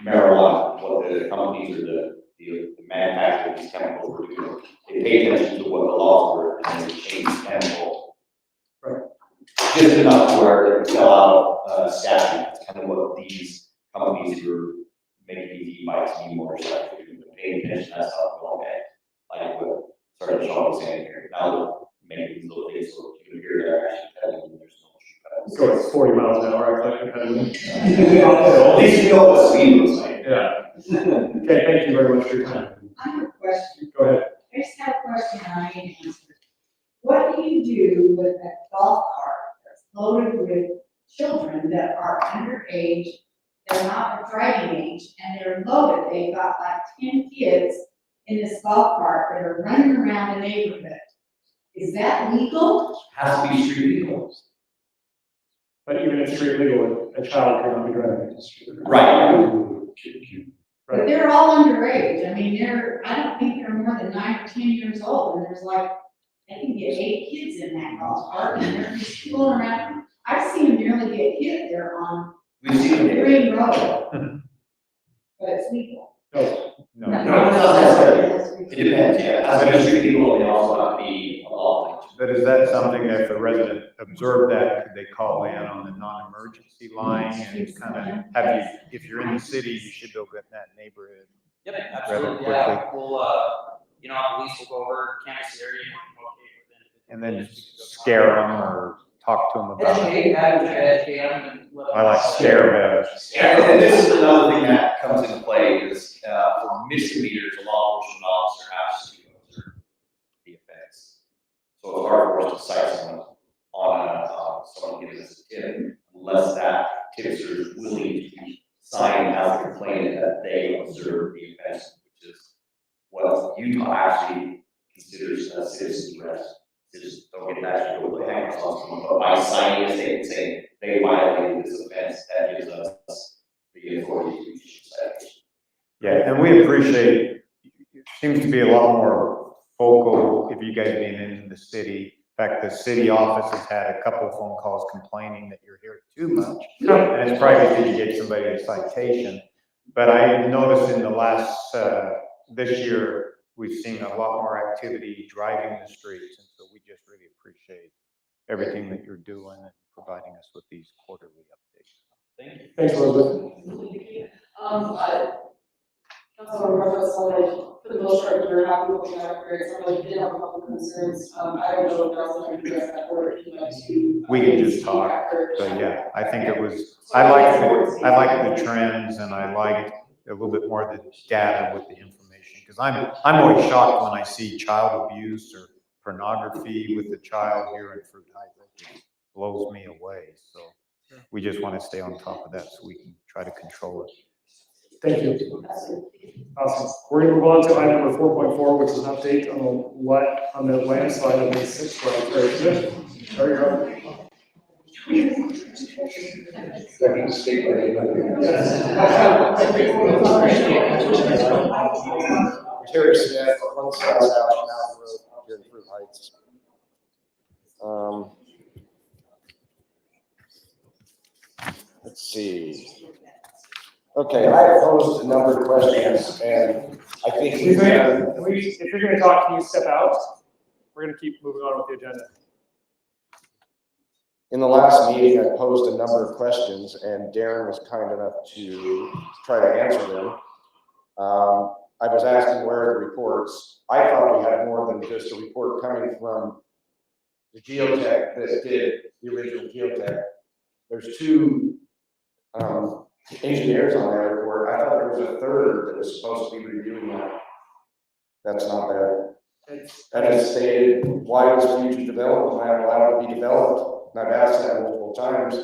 M: marijuana. What the companies or the manufacturers of these chemicals were doing, they paid attention to what the laws were and they changed the chemical.
A: Right.
M: Just enough where they could sell out statute. That's kind of what these companies who are making these e-bikes and motorcycles are paying attention to that stuff. Okay, like what Sergeant Shaw was saying here. Now they're making these little things so you can hear they're actually pedaling and there's no shoe pedals.
A: So it's 40 miles an hour, I think,
M: At least you know what speed looks like.
A: Yeah. Okay, thank you very much for your time.
N: I have a question.
A: Go ahead.
N: I just have a question and I need an answer. What do you do with a golf cart that's loaded with children that are underage? They're not of driving age and they're loaded. They've got like 10 kids in this golf cart that are running around the neighborhood. Is that legal?
M: Has to be street legal.
A: But even if street legal, a child cannot be driving.
M: Right.
N: But they're all underage. I mean, I don't think they're more than 9 or 10 years old. And there's like, they can get 8 kids in that golf cart and they're just fooling around. I've seen them nearly get hit there on
M: We've seen
N: the
M: it.
N: Green Road. But it's legal.
A: No.
M: No, not necessarily. It depends, yeah. As a street legal, they also have to be a law.
F: But is that something that if a resident observed that, could they call in on the non-emergency line and kind of have you, if you're in the city, you should go get in that neighborhood?
I: Yep,
F: rather
I: absolutely,
F: quickly?
I: yeah, we'll, you know, police will go over, canvass the area,
F: And then scare them or talk to them about it?
I: educate, educate them and let them.
F: I like scare better.
M: And this is another thing that comes into play is, for misdemeanors, a law enforcement officer has to observe the offense. So it's hard for us to cite someone on, someone giving us a tip, unless that tipster is willing to sign as a complainant that they observed the offense, which is what Utah actually considers a citizen arrest. Just don't get actually go put handcuffs on someone, but by signing a statement saying they violated this offense, that gives us the authority to issue citation.
F: Yeah, and we appreciate, it seems to be a lot more focal if you guys being in the city. In fact, the city office has had a couple of phone calls complaining that you're here too much. And it's probably because you gave somebody a citation. But I noticed in the last, this year, we've seen a lot more activity driving the streets. And so we just really appreciate everything that you're doing and providing us with these quarterly updates.
I: Thank you.
A: Thanks, Elizabeth.
H: Councilor Roberts, for the most part, we're happy with the record. It sounded like you did have a couple of concerns. I don't know if there's something to address that or if you'd like to.
F: We can just talk, but yeah, I think it was, I like the trends and I liked a little bit more of the data with the information. Because I'm always shocked when I see child abuse or pornography with the child here in Fruit Heights. It blows me away. So we just want to stay on top of that so we can try to control it.
A: Thank you. Awesome. We're going to move on to item number 4.4, which is an update on the landslide of the 6th road. Terry Smith. Terry, you're up.
K: Second statement.
O: Terry Smith, 1 South Mountain Road, here in Fruit Heights. Let's see. Okay, I posed a number of questions, and I think
A: If you're going to talk, can you step out? We're going to keep moving on with the agenda.
O: in the last meeting, I posed a number of questions, and Darren was kind enough to try to answer them. I was asking where are the reports. I thought we had more than just a report coming from the geotech that did the original geotech. There's 2 engineers on that report. I thought there was a third that was supposed to be reviewing that. That's not there. And it stated, why was future development plan allowed to be developed? And I've asked that multiple times.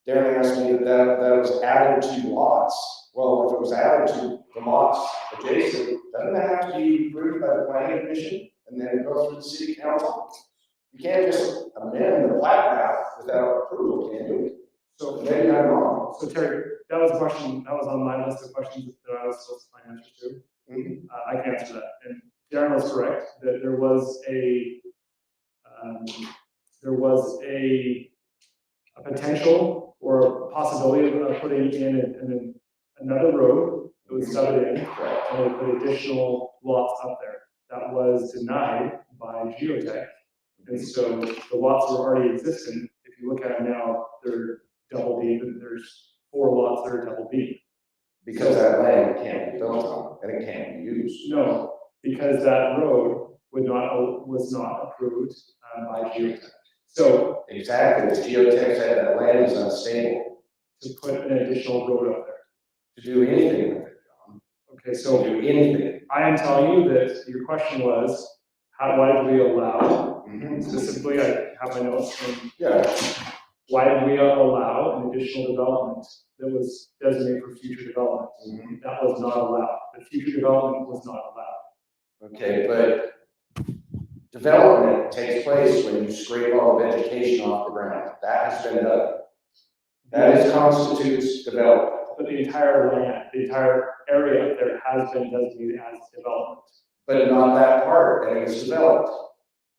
O: Darren asked me that was added to lots. Well, if it was added to the lots adjacent, doesn't that have to be approved by the planning commission and then go through the city council? You can't just amend the plat map without approval, can you? So maybe I'm wrong.
A: So Terry, that was a question, that was on my list of questions that I was supposed to find answers to. I can answer that. And Darren was correct that there was a potential or a possibility of putting in another road that was stubbed in, and they put additional lots up there. That was denied by geotech. And so the lots were already existent. If you look at them now, they're double deep, and there's 4 lots that are double deep.
O: Because that land can't be built on and it can't be used.
A: No, because that road was not approved by geotech. So
O: exactly, the geotech said that land is unstable.
A: To put an additional road up there.
O: To do anything with it, John.
A: Okay, so
O: To do anything.
A: I am telling you that your question was, why did we allow, specifically, I have my notes from, why did we allow an additional development that was designated for future development? That was not allowed. The future development was not allowed.
O: Okay, but development takes place when you scrape all the vegetation off the ground. That has been done. That constitutes development.
A: But the entire land, the entire area up there has been designated as development.
O: But not that part, and it was developed.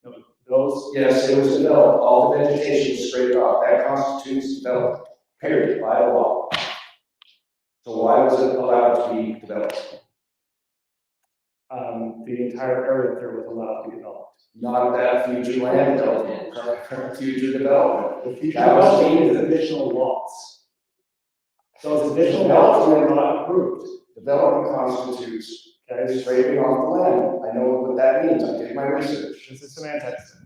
A: No, those.
O: Yes, it was developed. All the vegetation was scraped off. That constitutes development, period, by law. So why was it allowed to be developed?
A: the entire area there was allowed to be developed.
O: Not that future land development, future development.
A: The future
O: That was
A: development is
O: needed.
A: additional lots. Those additional lots were not approved.
O: Development constitutes
A: Okay,
O: scraping off the land. I know what that means. I did my research.
A: this is semantics,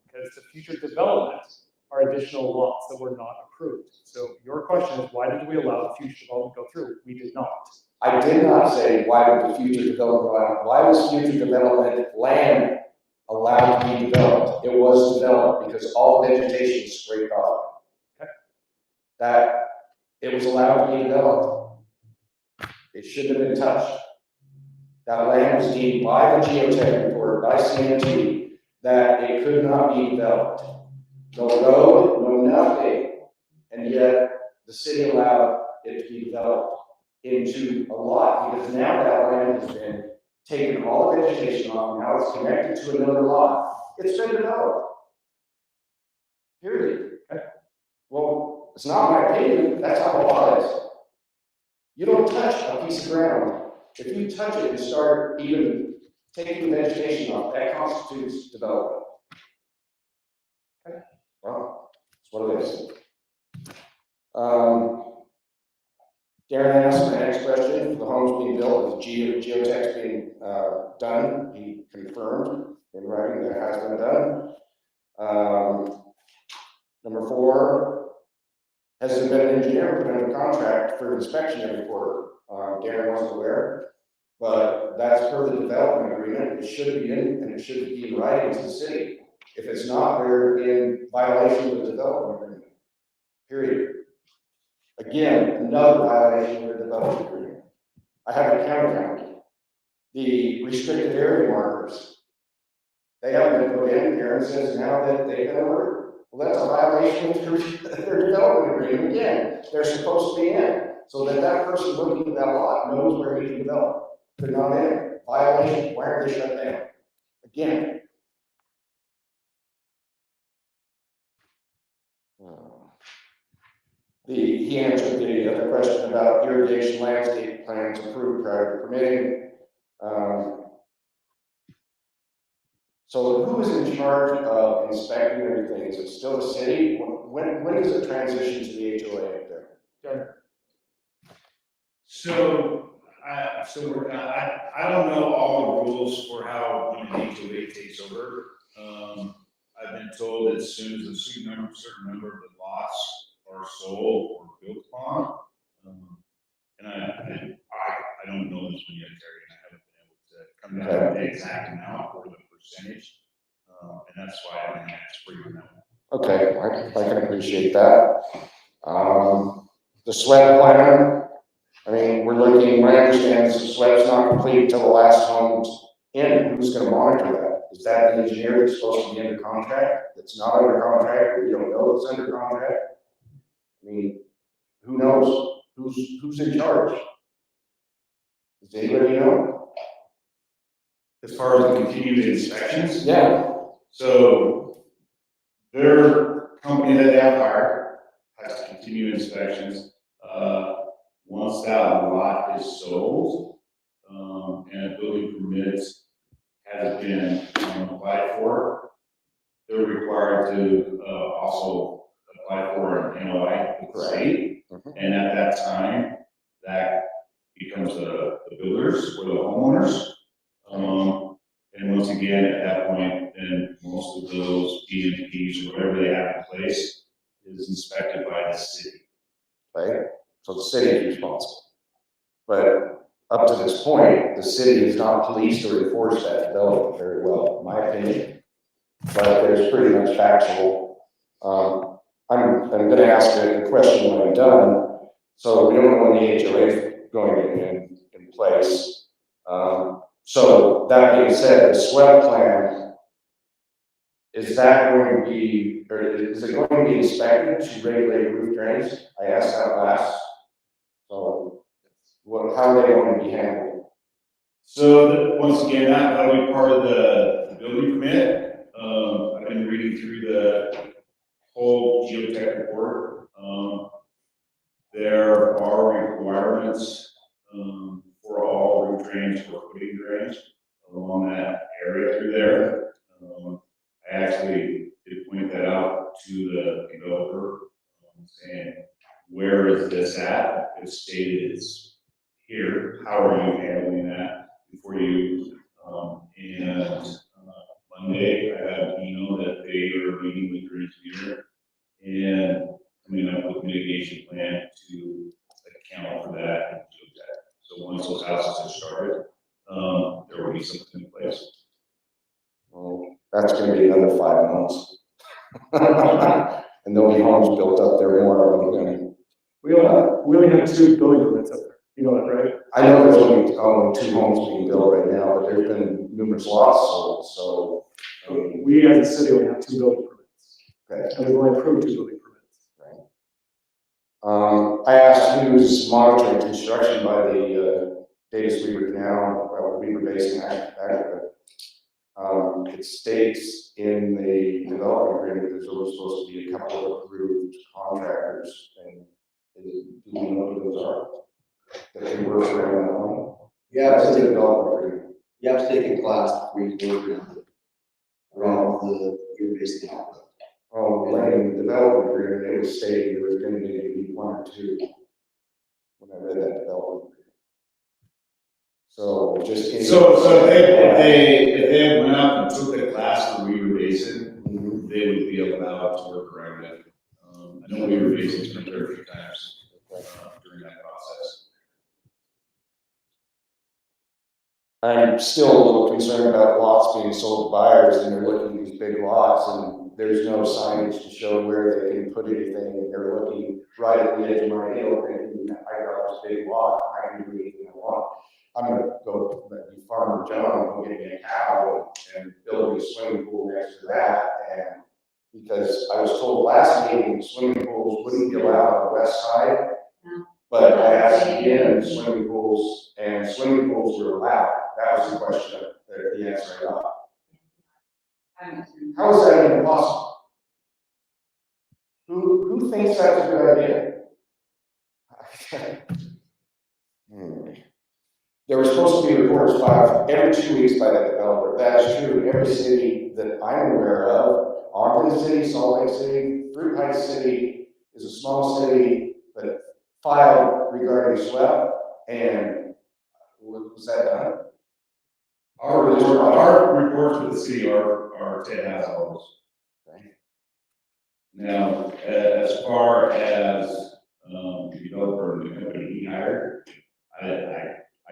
A: because the future development are additional lots that were not approved. So your question is, why did we allow the future development to go through? We did not.
O: I did not say, why did the future development, why was future development land allowed to be developed? It was developed because all vegetation is scraped off.
A: Okay.
O: That it was allowed to be developed. It shouldn't have been touched. That land was deemed by the geotech report, by CMT, that it could not be developed. No road, no nothing, and yet the city allowed it to be developed into a lot, because now that land has been taken all the vegetation off, and now it's connected to another lot. It's been developed. Period. Okay. Well, it's not my opinion, that's how the law is. You don't touch a piece of ground. If you touch it and start even taking the vegetation off, that constitutes development. Okay. Well, that's what it is. Darren asked my next question. The home's being built, with geotech's being done. He confirmed in writing that it has been done. Number 4, has there been an engineer put under contract for inspection every quarter? Darren wasn't aware, but that's per the development agreement. It should be in, and it should be in writing to the city. If it's not, we're in violation of the development agreement. Period. Again, another violation of the development agreement. I have a county. The restricted area markers, they haven't been put in. Aaron says now that they've been ordered. Well, that's a violation of their development agreement. Again, they're supposed to be in, so that that person looking at that lot knows where he can develop. They're not in. Violation. Why are they shut down? Again. He answered the other question about irrigation landscape plans approved prior to permitting. So who is in charge of inspecting everything? Is it still the city? When does it transition to the HOA up there?
A: Sure.
L: So, I don't know all the rules for how when an HOA takes over. I've been told as soon as a certain number of the lots are sold or built upon. And I don't know this one yet, Terry, and I haven't been able to come down with the exact amount or the percentage. And that's why I didn't ask for you on that one.
O: Okay, I can appreciate that. The SWEP plan, I mean, we're looking, my understanding is the SWEP's not complete until the last home's in. Who's going to monitor that? Is that the engineer that's supposed to be under contract? That's not under contract, or we don't know it's under contract? I mean, who knows? Who's in charge? Does anybody know?
L: As far as the continued inspections?
O: Yeah.
L: So their company that they have hired has to continue inspections. Once that lot is sold, and building permits has been applied for, they're required to also apply for an NOI with the state. And at that time, that becomes the builders or the homeowners. And once again, at that point, then most of those DMPs or whatever they have in place is inspected by the city.
O: Right? So the city is responsible. But up to this point, the city has not policed or enforced that development very well, in my opinion. But there's pretty much factual. I'm going to ask a question when I'm done. So we don't know when the HOA is going in place. So that being said, the SWEP plan, is that going to be, or is it going to be inspected to regulate roof drains? I asked that last. So how are they going to be handled?
L: So once again, that'll be part of the building permit. I've been reading through the whole geotech report. There are requirements for all roof drains or footing drains. along that area through there. I actually did point that out to the developer, saying, where is this at? It's stated it's here. How are you handling that before you? Monday, I had an email that they are meeting with your engineer and coming up with mitigation plan to account for that and do that. So once those houses have started, there will be something in place.
O: Well, that's gonna be another 5 months. And there'll be homes built up there more of them.
A: We only have 2 building permits up there. You know that, right?
O: I know there's only 2 homes being built right now, but there's been numerous lots sold, so.
A: We as a city only have 2 building permits.
O: Okay.
A: And we've only approved 2 building permits.
O: I asked who's monitoring construction by the Davis Weaver Canal, Weaver Basin aggregate. It states in the development agreement, there's always supposed to be a couple of approved contractors, and do we know who those are? That can work around that one?
P: Yeah,
O: It's in the development agreement.
P: you have to take a class before you work around the Weaver Basin Canal.
O: Oh, like in the development agreement, it was stating there was gonna need to be 1 or 2. When I read that development agreement. So just.
L: So if they went out and took the class for Weaver Basin, they would be allowed to work around it. I know Weaver Basin's been there a few times during that process.
O: I'm still a little concerned about lots being sold to buyers, and they're looking at these big lots, and there's no signage to show where they can put anything. They're looking right at the edge of my hill, thinking, I got this big lot, I can do anything I want. I'm gonna go be Farmer John, go get me a cow and build a swimming pool next to that, and because I was told last meeting, swimming pools wouldn't be allowed on the west side.
B: No.
O: But I asked again, swimming pools were allowed. That was the question, the answer I got. How is that even possible? Who thinks that's a good idea? There was supposed to be reports filed every 2 weeks by that developer. That is true. Every city that I'm aware of, Ogden City, Salt Lake City, Fruit Heights City is a small city that filed regarding SWEP, and was that done?
L: Our reports to the city are 10 hours old.
O: Okay.
L: Now, as far as the developer and the company he hired, I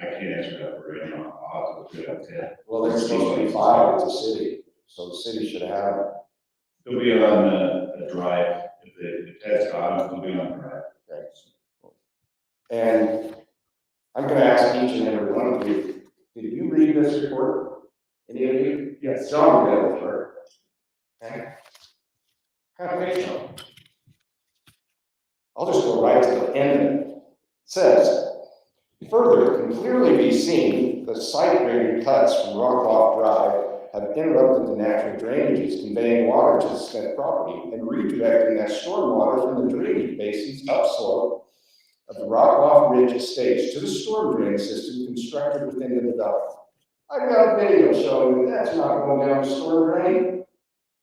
L: can't answer that for you. I'll have to look it up, Ted.
O: Well, they're supposed to be filed with the city, so the city should have it.
L: It'll be on a drive. If Ted's got it, it'll be on the drive.
O: Okay. And I'm gonna ask each and every one of you, did you read this report? Any of you?
A: Yes.
O: John read it, right? Okay. Kind of fictional. I'll just go right to the end of it. It says, further, it can clearly be seen that site grading cuts from Rockloff Drive have interrupted the natural drainages, conveying water to the spent property and redirecting that stormwater from the drainage basins upslope of the Rockloff Ridge Estates to the storm drain system constructed within the development. I've got a video showing that that's not going down the storm drain.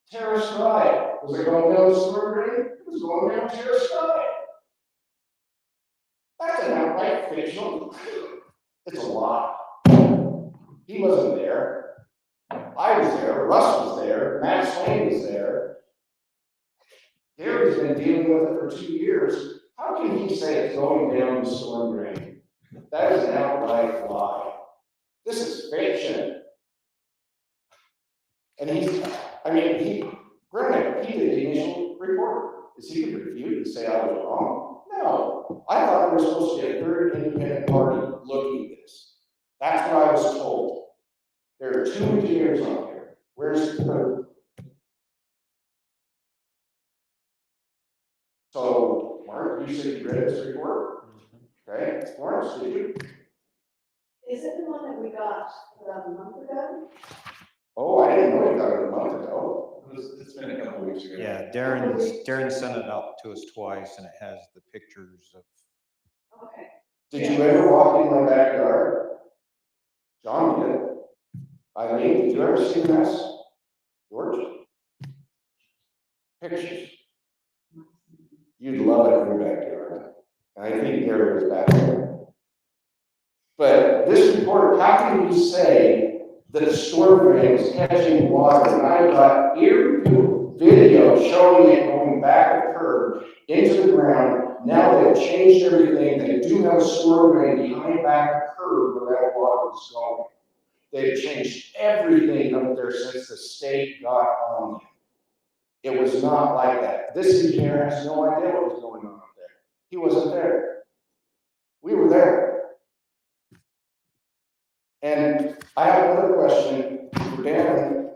O: Terrace Drive. Was it going down the storm drain? It was going down Terrace Drive. That's an outright fictional. It's a lie. He wasn't there. I was there. Russ was there. Matt Swain was there. Gary's been dealing with it for 2 years. How can he say it's going down the storm drain? That is an outright lie. This is fiction. And granted, he did the initial report. Is he going to refute and say I was wrong? No. I thought there was supposed to be a third independent party looking at this. That's what I was told. There are 2 engineers on here. Where's the third? So, Mark, you said you read this report? Okay, Lawrence, did you?
D: Is it the one that we got a month ago?
O: Oh, I didn't know you got it a month ago.
L: It's been a couple weeks ago.
F: Yeah, Darren sent it out to us twice, and it has the pictures of.
D: Okay.
O: Did you ever walk in my backyard? John did. Eileen, did you ever see this? George? Pictures. You'd love it in your backyard. I think Gary was back there. But this report, how can you say that the storm drain was catching water? And I got video showing it going back the curb into the ground. Now they've changed everything. They do have a storm drain behind back the curb where that water was going. They've changed everything up there since the state got on it. It was not like that. This engineer has no idea what was going on up there. He wasn't there. We were there. And I have another question for Dan.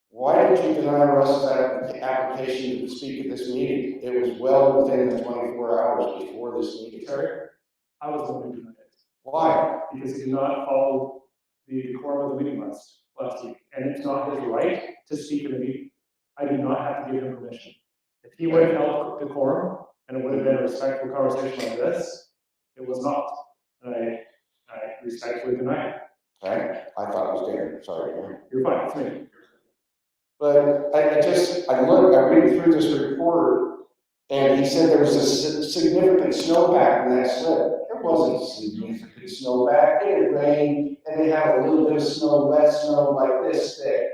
O: Why did you deny Russ's application to speak at this meeting? It was well within the 24 hours before this meeting.
A: Sorry, I was the one who denied it.
O: Why?
A: Because he did not follow the decorum of the meeting last week, and it's not his right to speak in the meeting. I do not have to give him permission. If he would have held decorum, and it would have been a respectful conversation like this, it was not. And I respectfully deny it.
O: Right? I thought it was Dan. Sorry, Dan.
A: You're fine, it's me.
O: But I read through this report, and he said there was a significant snowpack in that slip. There wasn't significant snowpack. It had rained, and they had a little bit of snow, wet snow like this thick.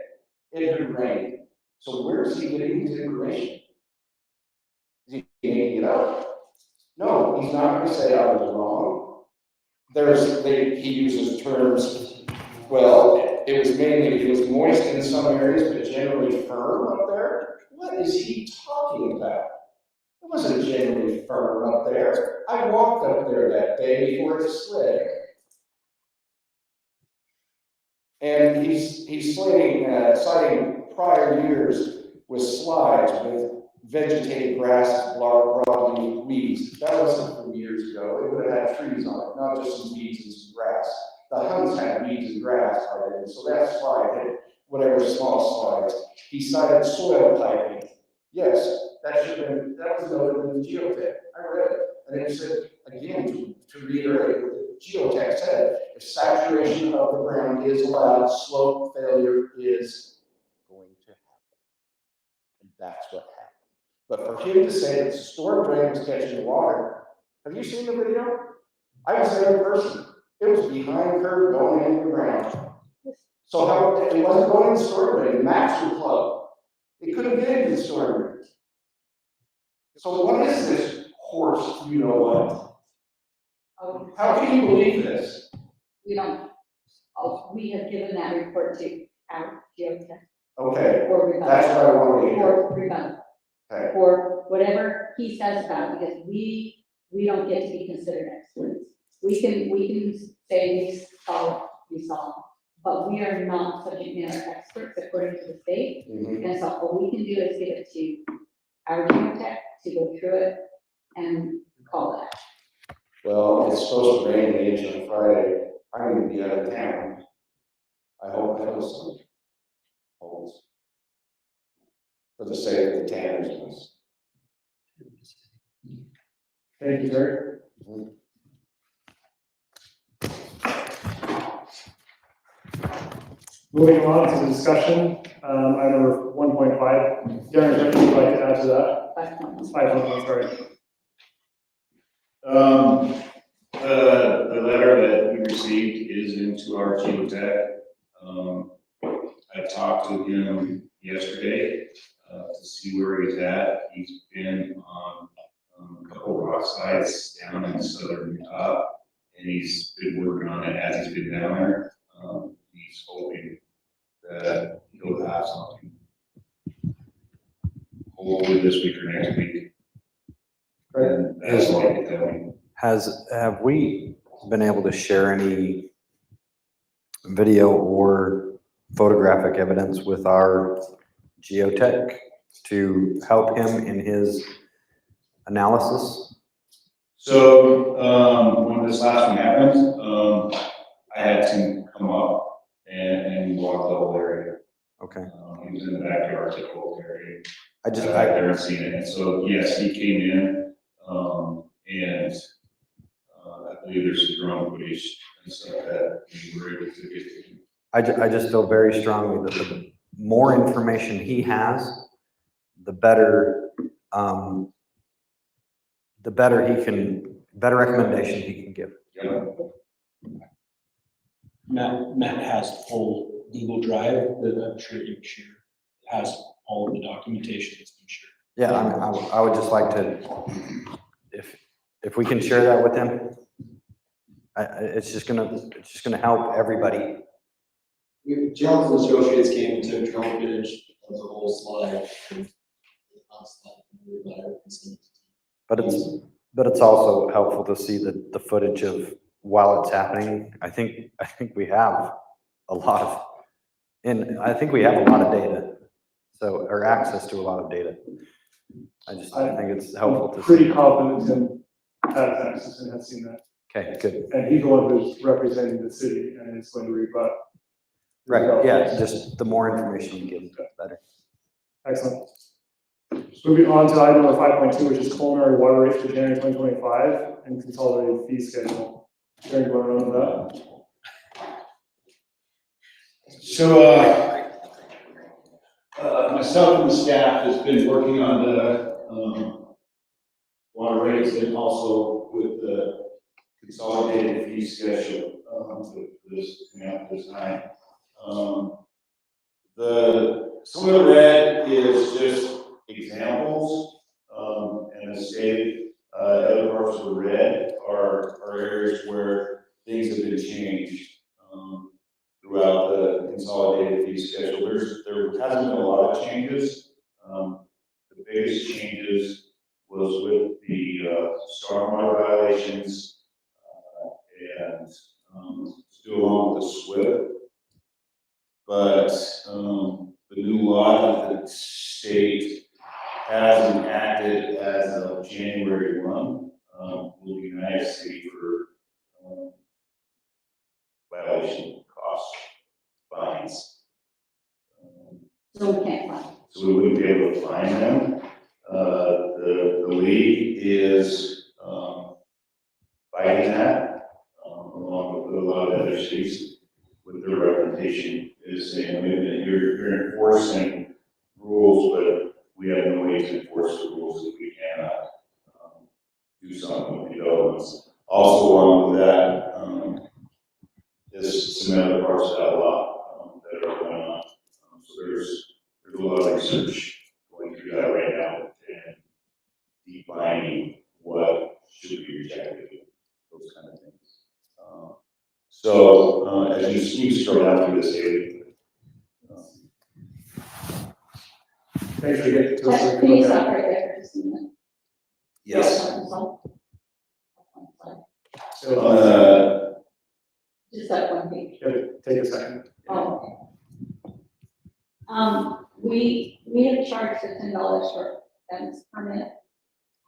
O: It had rained. So where is he getting his information? Is he making it up? No, he's not going to say I was wrong. He uses terms, well, it was moist in some areas, but generally firm up there. What is he talking about? It wasn't generally firm up there. I walked up there that day before it slid. And he's citing prior years with slides with vegetated grasses, broadleaf weeds. That wasn't from years ago. It would have had trees on it, not just some weeds and some grass. The hunts had weeds and grass already, so that slide had whatever small slides. He cited soil piping. Yes, that was noted in the geotech. I read it. And it said, again, to reiterate what the geotech said, if saturation of the ground is allowed, slope failure is going to happen. And that's what happened. But for him to say that the storm drain was catching the water, have you seen the video? I was there in person. It was behind curb going into the ground. So how, it wasn't going in the storm drain, the maps were plugged. It couldn't get into the storm drain. So what is this horse, you know what?
B: Oh,
O: How can you believe this?
B: we have given that report to our geotech.
O: Okay,
B: For rebuttal.
O: that's what I want to hear.
B: For rebuttal.
O: Okay.
B: For whatever he says about it, because we don't get to be considered experts. We can say we saw, but we are not subject matter experts according to the state.
O: Mhm.
B: And so what we can do is give it to our geotech to go through it and call it.
O: Well, it's supposed to rain an inch on Friday. I'm going to be out of town. I hope it holds. For the sake of the tanners.
A: Thank you, Terry. Moving on to the discussion, item number 1.5. Darren, if you'd like to add to that? 5.1, sorry.
L: The letter that we received is into our geotech. I talked to him yesterday to see where he's at. He's been on a couple rock sites down in southern Utah, and he's been working on it as he's been down there. He's hoping that he'll have something hopefully this week or next week. And that's all I can tell you.
Q: Have we been able to share any video or photographic evidence with our geotech to help him in his analysis?
L: So, when this last one happened, I had to come up and walk the whole area.
Q: Okay.
L: He was in the backyard, the whole area.
Q: I just
L: back there and seen it. And so, yes, he came in, and I believe there's some drone footage and stuff that we were able to get to.
Q: I just feel very strongly that the more information he has, the better, better recommendation he can give.
I: Matt has full Google Drive that I'm sure you can share. It has all of the documentation that's been shared.
Q: Yeah, I would just like to, if we can share that with him, it's just gonna help everybody.
P: Jones and Associates came and took drone footage of the whole slide.
Q: But it's also helpful to see the footage of while it's happening. I think we have a lot of, and I think we have a lot of data. So, or access to a lot of data. I think it's helpful to see.
A: Pretty confident Tim has access and has seen that.
Q: Okay, good.
A: And he's the one who's representing the city and is going to rebut.
Q: Right, yeah, just the more information you give, the better.
A: Excellent. Moving on to item number 5.2, which is culinary water rates for January 2025 and consolidated fee schedule. Sharon, do you want to run with that?
L: So, myself and the staff has been working on the water rates and also with the consolidated fee schedule for this time. Some of the red is just examples, and as stated, other parts of the red are areas where things have been changed throughout the consolidated fee schedule. There hasn't been a lot of changes. The biggest changes was with the stormwater violations and still along with the SWIP. But the new law that the state has enacted as of January 1 will be nice for violation costs, fines.
C: So we can't find.
L: So we wouldn't be able to fine them. The league is fighting that, along with a lot of other cities, with their representation is saying, wait a minute, you're enforcing rules, but we have no way to enforce the rules if we cannot do something with developments. Also, along with that, there's some other parts of that law that are going on. So there's a lot of research going through that right now and defining what should be rejected, those kind of things. As you start out through this area.
A: Thanks for getting to us.
C: Can you stop right there for just a minute?
L: Yes.
C: Just that one page.
A: Take a second.
C: Oh. We have charged $10 for fence permit,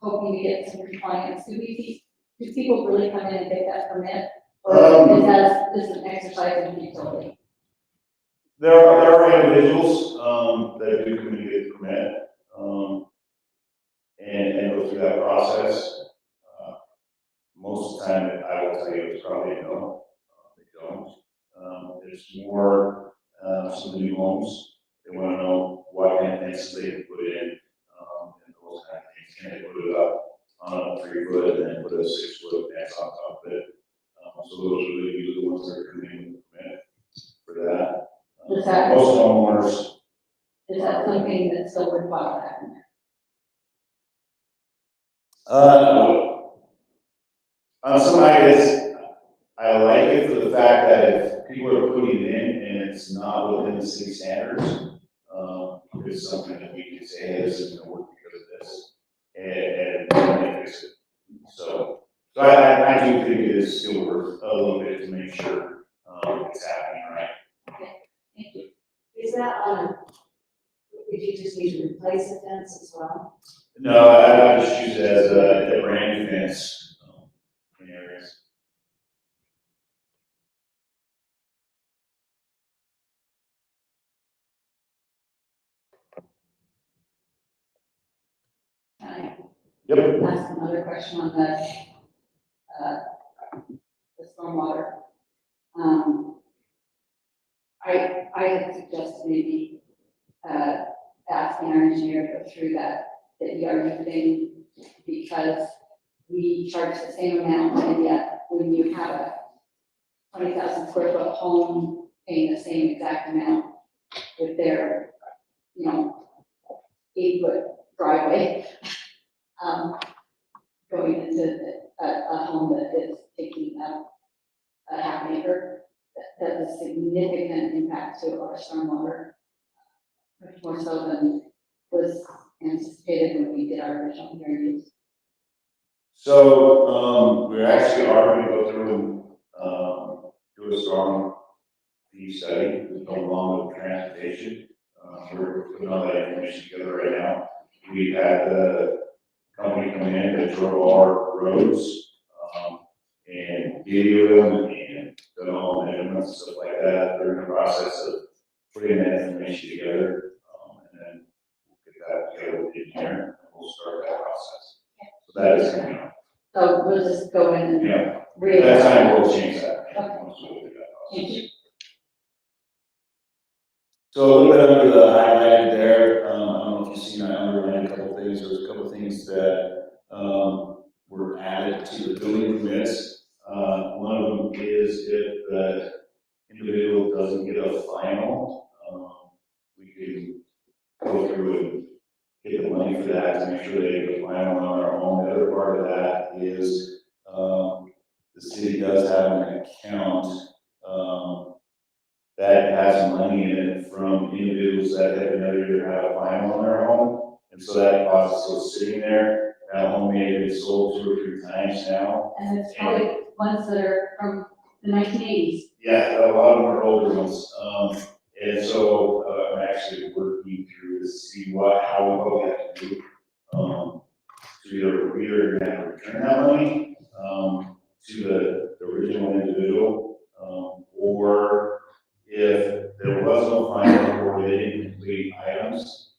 C: hoping to get some compliance. Do people really come in and get that permit? Or is that just an exercise in utility?
L: There are individuals that do come in and get the permit and go through that process. Most of the time, I will tell you, it's probably no, they don't. It's more some of the new homes. They want to know what kind of things they can put in and those kind of things. Can they put it up on a 3-foot and then put a 6-foot fence on top of it? So those are really the ones that are coming in with the permit for that. Most homeowners.
C: Is that something that's still worthwhile having
L: there? On some ideas, I like it for the fact that if people are putting it in and it's not within the city standards, it's something that we can say, hey, this isn't going to work because of this, and fix it. So I do think it is still worth a little bit to make sure it's happening right.
C: Okay, thank you.
D: Is that did you just need to replace the fence as well?
L: No, I just use it as a brand new fence in areas.
C: Can I ask another question on the stormwater?
B: I had suggested maybe, asking our engineer to go through that ERU thing, because we charge the same amount, and yet when you have a 20,000 square foot home paying the same exact amount with their, 8-foot driveway, going into a home that is taking up a half an acre, that's a significant impact to our stormwater, much more so than was anticipated when we did our original hearings.
L: So, we actually are going to go through and, do a storm fee study, along with transportation. We're putting all that information together right now. We had the company come in that drove our roads, and video them and done all the measurements and stuff like that. They're in the process of putting that information together, and then we'll get that together with the engineer, and we'll start that process. So that is coming up.
B: So we'll just go in and.
L: Yeah.
B: read
L: That
B: it.
L: time we'll change that.
B: Okay.
L: Once we do that
B: Thank
L: process.
B: you.
L: So a little bit under the highlighted there, I don't know if you've seen, I underlined a couple things, there's a couple things that, were added to the building permits. One of them is if the individual doesn't get a final, we can go through and get the money for that to make sure they get the final on our own. The other part of that is, the city does have an account, that has money in it from individuals that have never had a final on their home. And so that deposit is still sitting there. That home may have been sold 2 or 3 times now.
B: And it's probably ones that are from the 1980s.
L: Yeah, a lot of them are older ones. And so, I'm actually working through to see how we have to do. So we're gonna have to return that money, to the original individual, or if there was no final or they didn't complete items,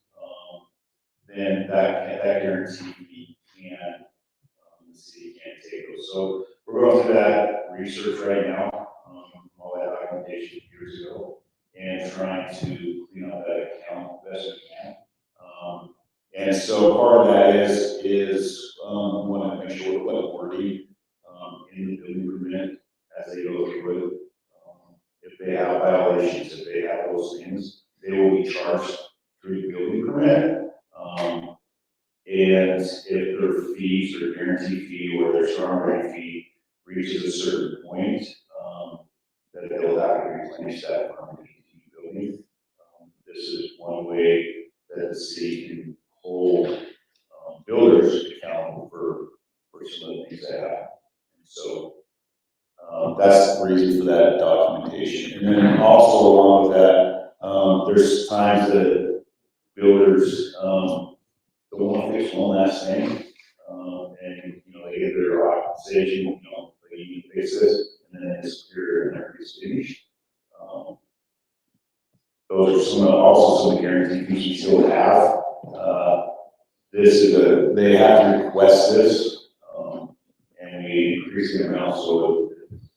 L: then that guarantee fee can, the city can't take those. So we're going through that research right now, all that documentation years ago, and trying to clean up that account best we can. And so part of that is we want to make sure we put wording, in the building permit as they go through it. If they have violations, if they have those things, they will be charged through the building permit. And if their fees or guarantee fee or their storm drain fee reaches a certain point, that they'll have to replenish that from the building. This is one way that the city can hold builders accountable for some of the things they have. And so that's the reason for that documentation. And then also along with that, there's times that builders don't want to fix one last thing, and they get their optimization, they need to fix this, and then they disappear and everything's finished. Those are also some of the guarantee fees you still have. They have to request this, and we increase the amount, so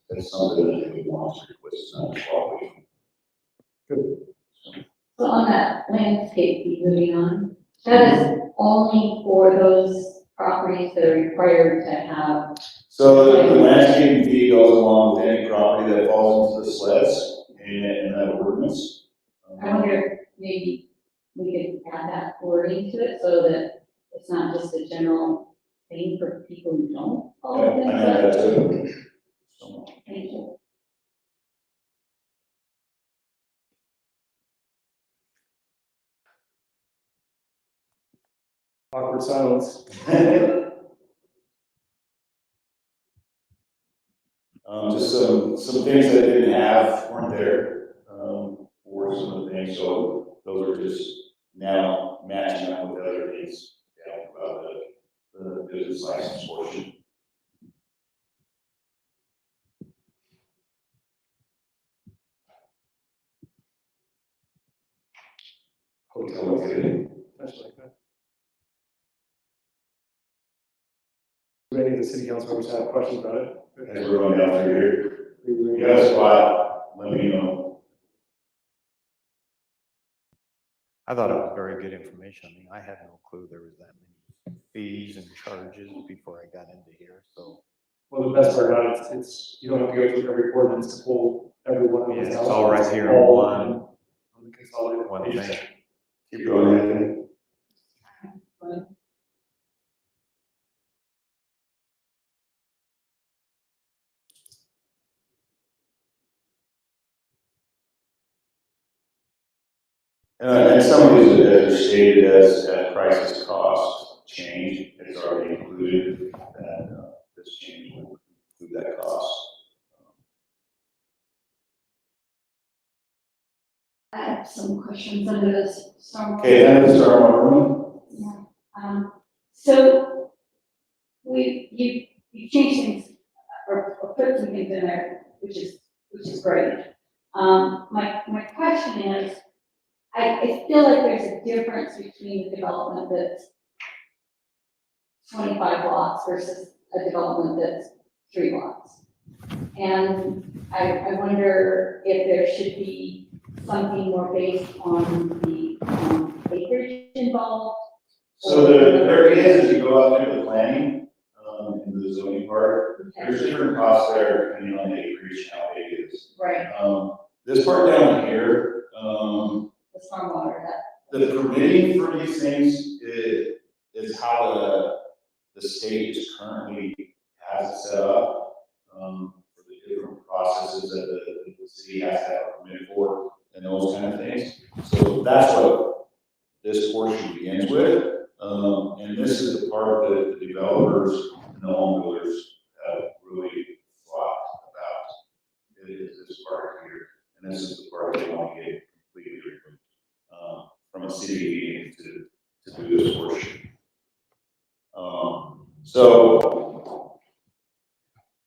L: that's something that they would want to request, not just always. Good.
B: So on that landscape fee, moving on, that is only for those properties that are required to have.
L: So the landscaping fee goes along with any property that falls into the sleds and that ordinance.
B: I wonder if maybe we could add that wording to it so that it's not just a general thing for people who don't follow
L: Yeah,
B: it.
L: I know that too. So,
B: Thank you.
A: Awkward silence.
L: Just some things that didn't have weren't there, for some of the things, so those are just now matching up with other things, about the business license portion. Hotel activity.
A: Much like that. Do any of the city council members have questions about it?
L: As we're going down through here, if you have a spot, let me know.
F: I thought it was very good information. I mean, I had no clue there was that many fees and charges before I got into here, so.
A: Well, the best part about it, it's, you don't have to go through every ordinance to pull every one of these.
F: Yeah,
A: out.
F: it's all right here in
A: All
F: one-
A: on the consolidated
F: one
A: page.
F: thing.
O: Keep going, Anthony.
L: And some of these are stated as prices cost change, it's already included, that, this change will include that cost.
B: I have some questions under this stormwater.
L: Okay, then the stormwater one.
B: So you changed things or put some things in there, which is great. My question is, I feel like there's a difference between the development that's 25 lots versus a development that's 3 lots. And I wonder if there should be something more based on the acreage involved.
L: So there is, as you go out through the planning, into the zoning part, there's different costs there depending on the acreage, how big it is.
B: Right.
L: This part down here,
B: The stormwater,
L: the permitting for these things is how the state is currently has it set up, for the different processes that the city has to have a permit for and those kind of things. So that's what this portion begins with. And this is the part that the developers and the home builders have really thought about. It is this part here, and this is the part they want to get completely removed from a city to do this portion. So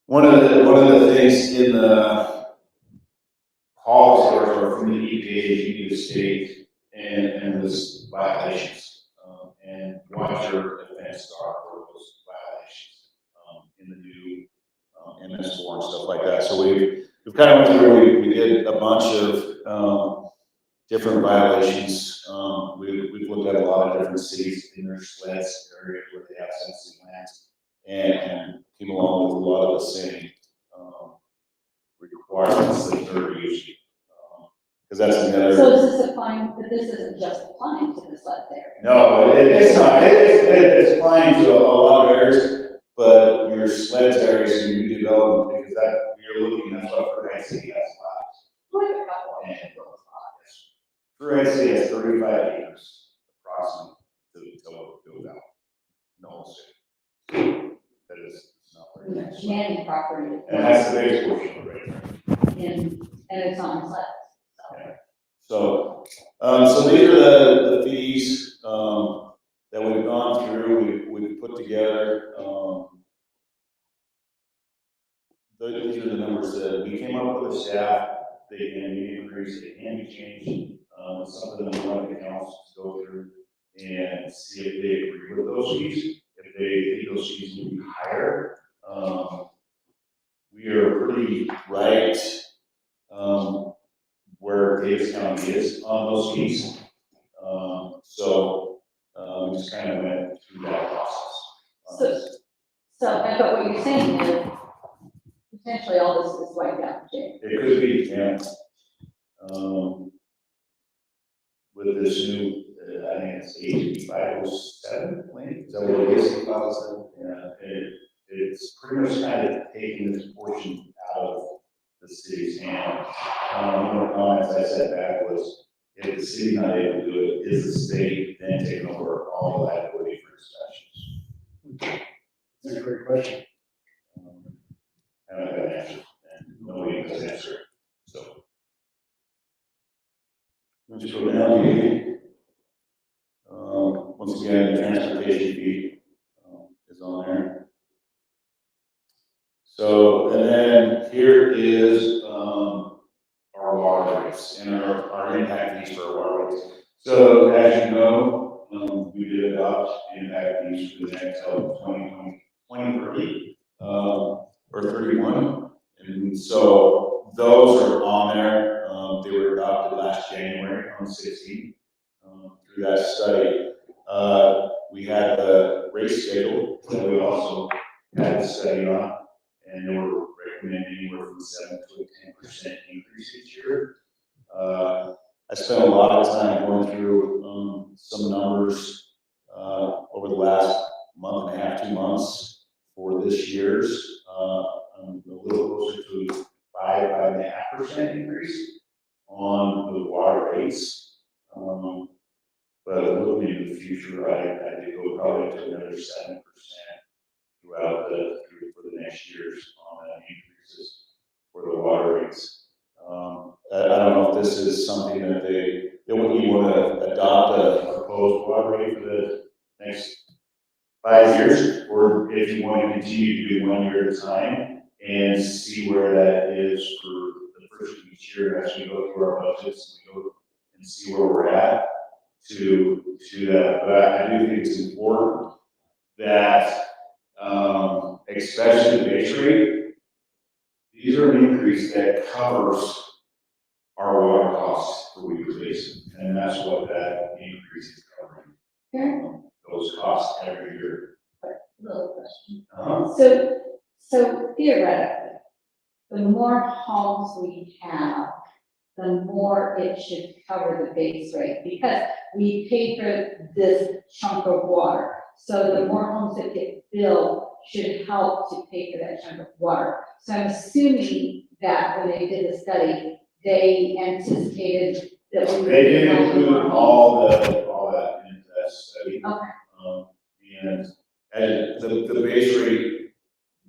L: one of the things in the policy or from the EPA is you need to state and this violations. And what your offenses are for those violations in the new MS4 and stuff like that. So we've kind of went through, we did a bunch of different violations. We've looked at a lot of different cities in their sleds areas where they have sensitive lands and came along with a lot of the same requirements that they're using. Because that's another.
B: So is this applying, but this isn't just applying to the sled area?
L: No, it's not. It's applying to a lot of areas, but your sleds areas and your development, because that you're looking at what Fred City has left. Fred City has 35 acres approximately to build out. No city. That is not very much.
B: Manning property.
L: And that's the biggest portion of it.
B: And it's on sleds.
L: So, these are the fees, that we've gone through, we've put together, these are the numbers that we came up with the staff, they can be increased, they can be changed, some of them we want the council to go through and see if they agree with those fees, if they think those fees will be higher, we are pretty right, where Davis County is on those fees. We just kind of went through that process.
B: But what you're saying is potentially all this is wiped out, Jay.
L: It could be, yeah. With this new, I think it's HB 507 lane, is that what it is? 507? Yeah, it's pretty much kind of taking this portion out of the city's hand. One of the comments I said back was, if the city not able to do it, is the state then taking over all the liability for inspections?
A: That's a great question.
L: I don't have an answer, and nobody has an answer, so. Let's go down here. Once again, the transportation fee is on there. So, and then here is our water rates and our impact fees for our water rates. So, as you know, we did adopt impact fees for the next 2030 or 31. And so those are on there. They were adopted last January on 16th. through that study. We had the rate schedule that we also had a study on, and they were recommending anywhere from 7 to a 10% increase each year. I spent a lot of time going through some numbers over the last month and a half, 2 months for this year's. I'm a little closer to 5.5% increase on the water rates. But looking into the future, I think go probably to another 7% throughout for the next years on increases for the water rates. I don't know if this is something that you want to adopt a proposed water rate for the next 5 years, or if you want to continue to do 1 year at a time and see where that is for the first of each year as we go through our budgets, we go and see where we're at to that. But I do think it's important that, especially the base rate, these are an increase that covers our water costs for Weaver Basin, and that's what that increase is covering. Those costs every year.
C: Little question.
L: Uh-huh.
C: So theoretically, the more homes we have, the more it should cover the base rate, because we pay for this chunk of water. So the more homes that get built should help to pay for that chunk of water. So I'm assuming that when they did the study, they anticipated that we would.
L: They did include all that into that study.
C: Okay.
L: And the base rate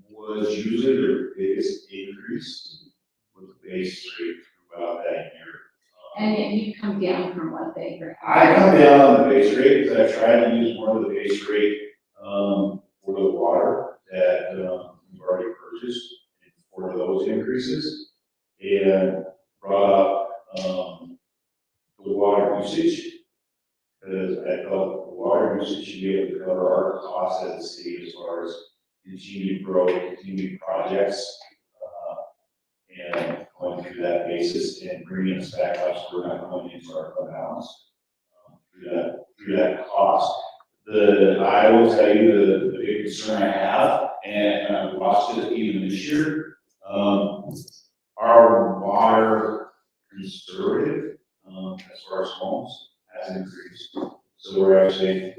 L: was usually their biggest increase with the base rate throughout that year.
C: And yet you come down from what they were.
L: I come down on the base rate because I try to use more of the base rate for the water that we've already purchased for those increases, and brought up the water usage, because I felt the water usage should be able to cover our costs as a city as far as continued growth, continued projects, and going through that basis and bringing us back up so we're not going into our fund balance through that cost. I will tell you the big concern I have, and I've watched it even this year, our water conservative as far as homes has increased. So we're actually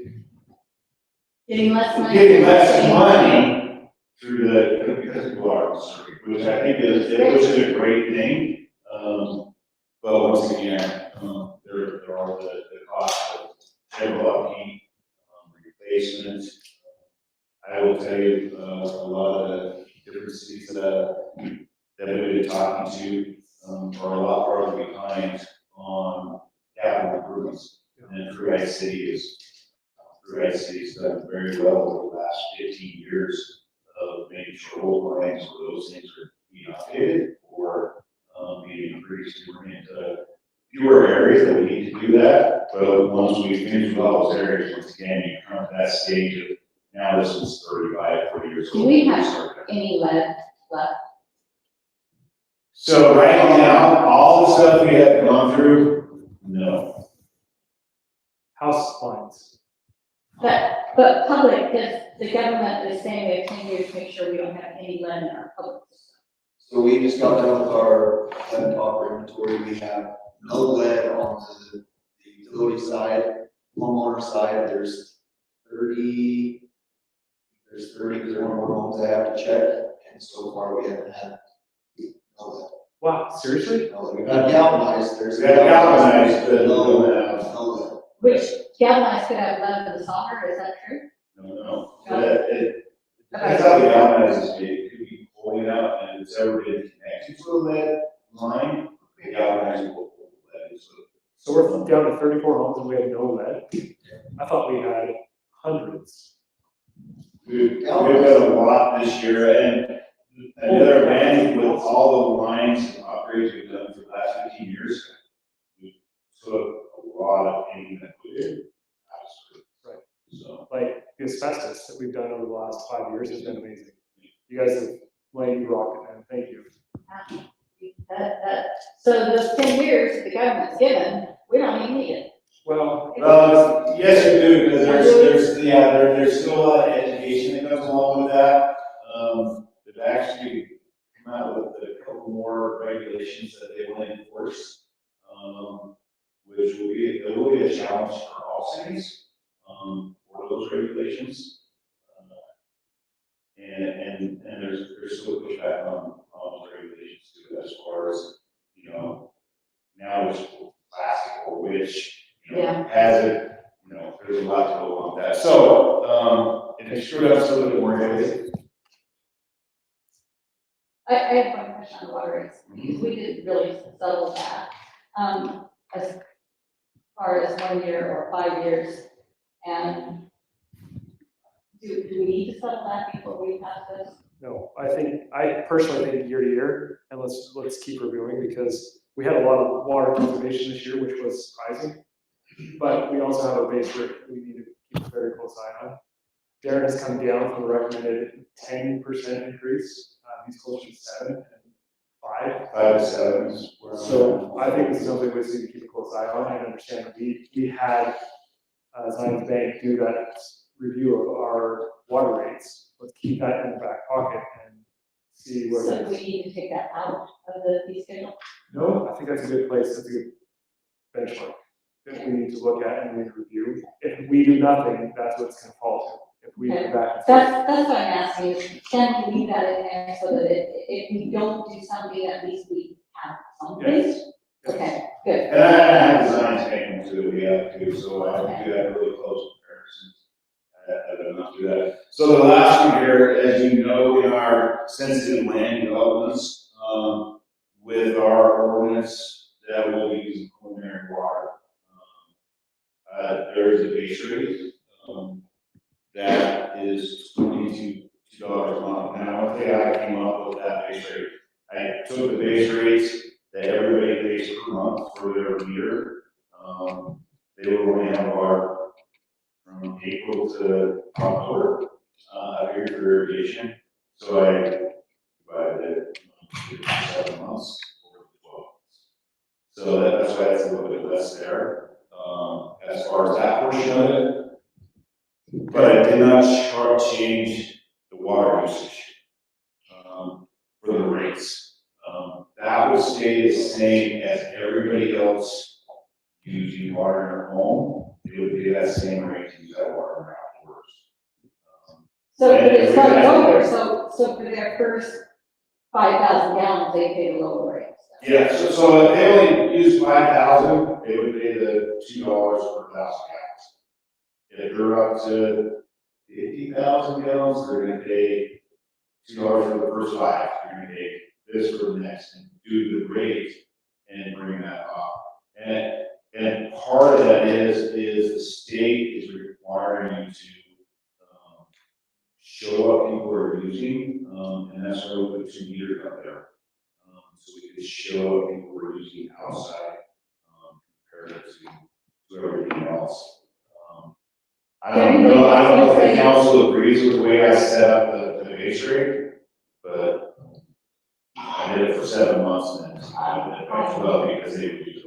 C: Getting less money.
L: getting less money through because of water conservative, which I think which is a great thing. But once again, there are the costs of general upkeep, replacement. I will tell you, a lot of the different cities that we've been talking to are a lot farther behind on capital improvements. And Fruit City has done very well over the last 15 years of making sure old lines where those things are being updated or being increased. We're into fewer areas that we need to do that, but once we finish all those areas, once again, you come to that stage of now this is 35, 40 years old.
C: Do we have any lead left?
L: So right now, all the stuff we have gone through, no.
A: House lines.
B: But public, because the government is saying we have 10 years to make sure we don't have any lead in our public system.
P: So we just got done with our lead copper inventory. We have no lead on the utility side. Homeowner side, there's 30, there's more homes I have to check, and so far we haven't had no lead.
A: Wow, seriously?
P: No, we got galvanized, there's.
L: We got galvanized, but
P: no lead.
B: Which galvanized could have lead in the solder, is that true?
L: No. That's how the galvanized is made. It could be pulling out, and if it's ever been connected to a lead line, the galvanized will pull lead.
A: So we're down to 34 homes and we have no lead? I thought we had hundreds.
L: We've got a lot this year, and another advantage with all the lines and upgrades we've done for the last 15 years, we took a lot of pain that we did.
A: Right.
L: So,
A: like the asbestos that we've done over the last 5 years has been amazing. You guys have laid the rocket, man. Thank you.
B: So those 10 years that the government's given, we don't even need it.
A: Well,
L: it's there's still a lot of education that comes along with that. They've actually come out with a couple more regulations that they want to enforce, which will be a challenge for all cities, for those regulations. And there's still pushback on those regulations too, as far as, you know, now it's plastic or which, you know, has it, you know, there's a lot to go on with that. So, if you screw up some of the more areas.
C: I have one question on water rates, because we didn't really settle that. As far as 1 year or 5 years, and do we need to settle that before we pass this?
A: No, I personally think year to year, and let's keep reviewing, because we had a lot of water conservation this year, which was surprising. But we also have a base rate we need to keep a very close eye on. Darren has come down from the recommended 10% increase, he's closer to 7 and 5.
L: 5 to 7 is where I'm at.
A: So I think this is something we need to keep a close eye on and understand. We had Zions Bank do that review of our water rates. Let's keep that in the back pocket and see where.
C: So we need to take that out of the fee schedule?
A: No, I think that's a good place, that's a good benchmark that we need to look at and we need to review. If we do nothing, that's what it's gonna fall to. If we
C: Okay.
A: do that.
C: That's what I'm asking, is can we leave that in there so that if we don't do something, at least we have something?
A: Yes.
C: Okay, good.
L: And I have designs making too, we have to, so I have to do that really close comparisons. I don't know, do that. So the last one here, as you know, in our sensitive land developments, with our ordinance that will be using preliminary water, there is a base rate, that is $22 a month. Now, one thing I came up with that base rate, I took the base rates that everybody pays per month for their meter. They were running out of our, from April to October, here for irrigation. So I divided it into 7 months over 12 months. So that's why it's a little bit less there, as far as that portion of it. But I did not change the water usage, for the rates. That would stay the same as everybody else using water in their home. It would be that same rate to use that water in their outdoors.
C: So, but it's not lower, so for their first 5,000 gallons, they pay the lower rate.
L: Yeah, so if they only use 5,000, they would pay the $2 per 1,000 gallons. If they're up to 50,000 gallons, they're gonna pay $2 for the first 5. They're gonna pay this for the next, and do the rate and bring that up. And part of that is the state is requiring you to show what people are using, and that's why we put 2 meters up there. So we could show what people were using outside, compared to everything else. I don't know if the council agrees with the way I set up the base rate, but I did it for 7 months and then I did it by 12 because they would use it.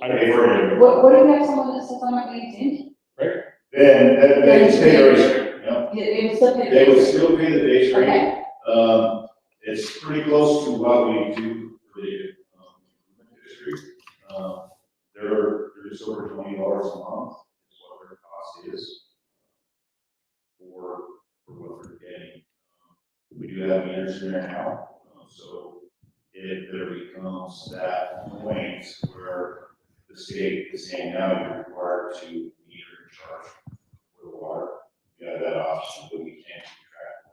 L: I pay for it.
C: What if you have someone that says I'm not going to use it?
L: Then they would pay the base rate, you know?
C: They would still pay.
L: They would still pay the base rate.
C: Okay.
L: It's pretty close to what we do for the district. They're just over $20 a month is what their cost is for what they're getting. We do have meters in there now, so if there becomes that point where the state is saying now you're required to meter and charge for the water, we have that option, but we can't keep track of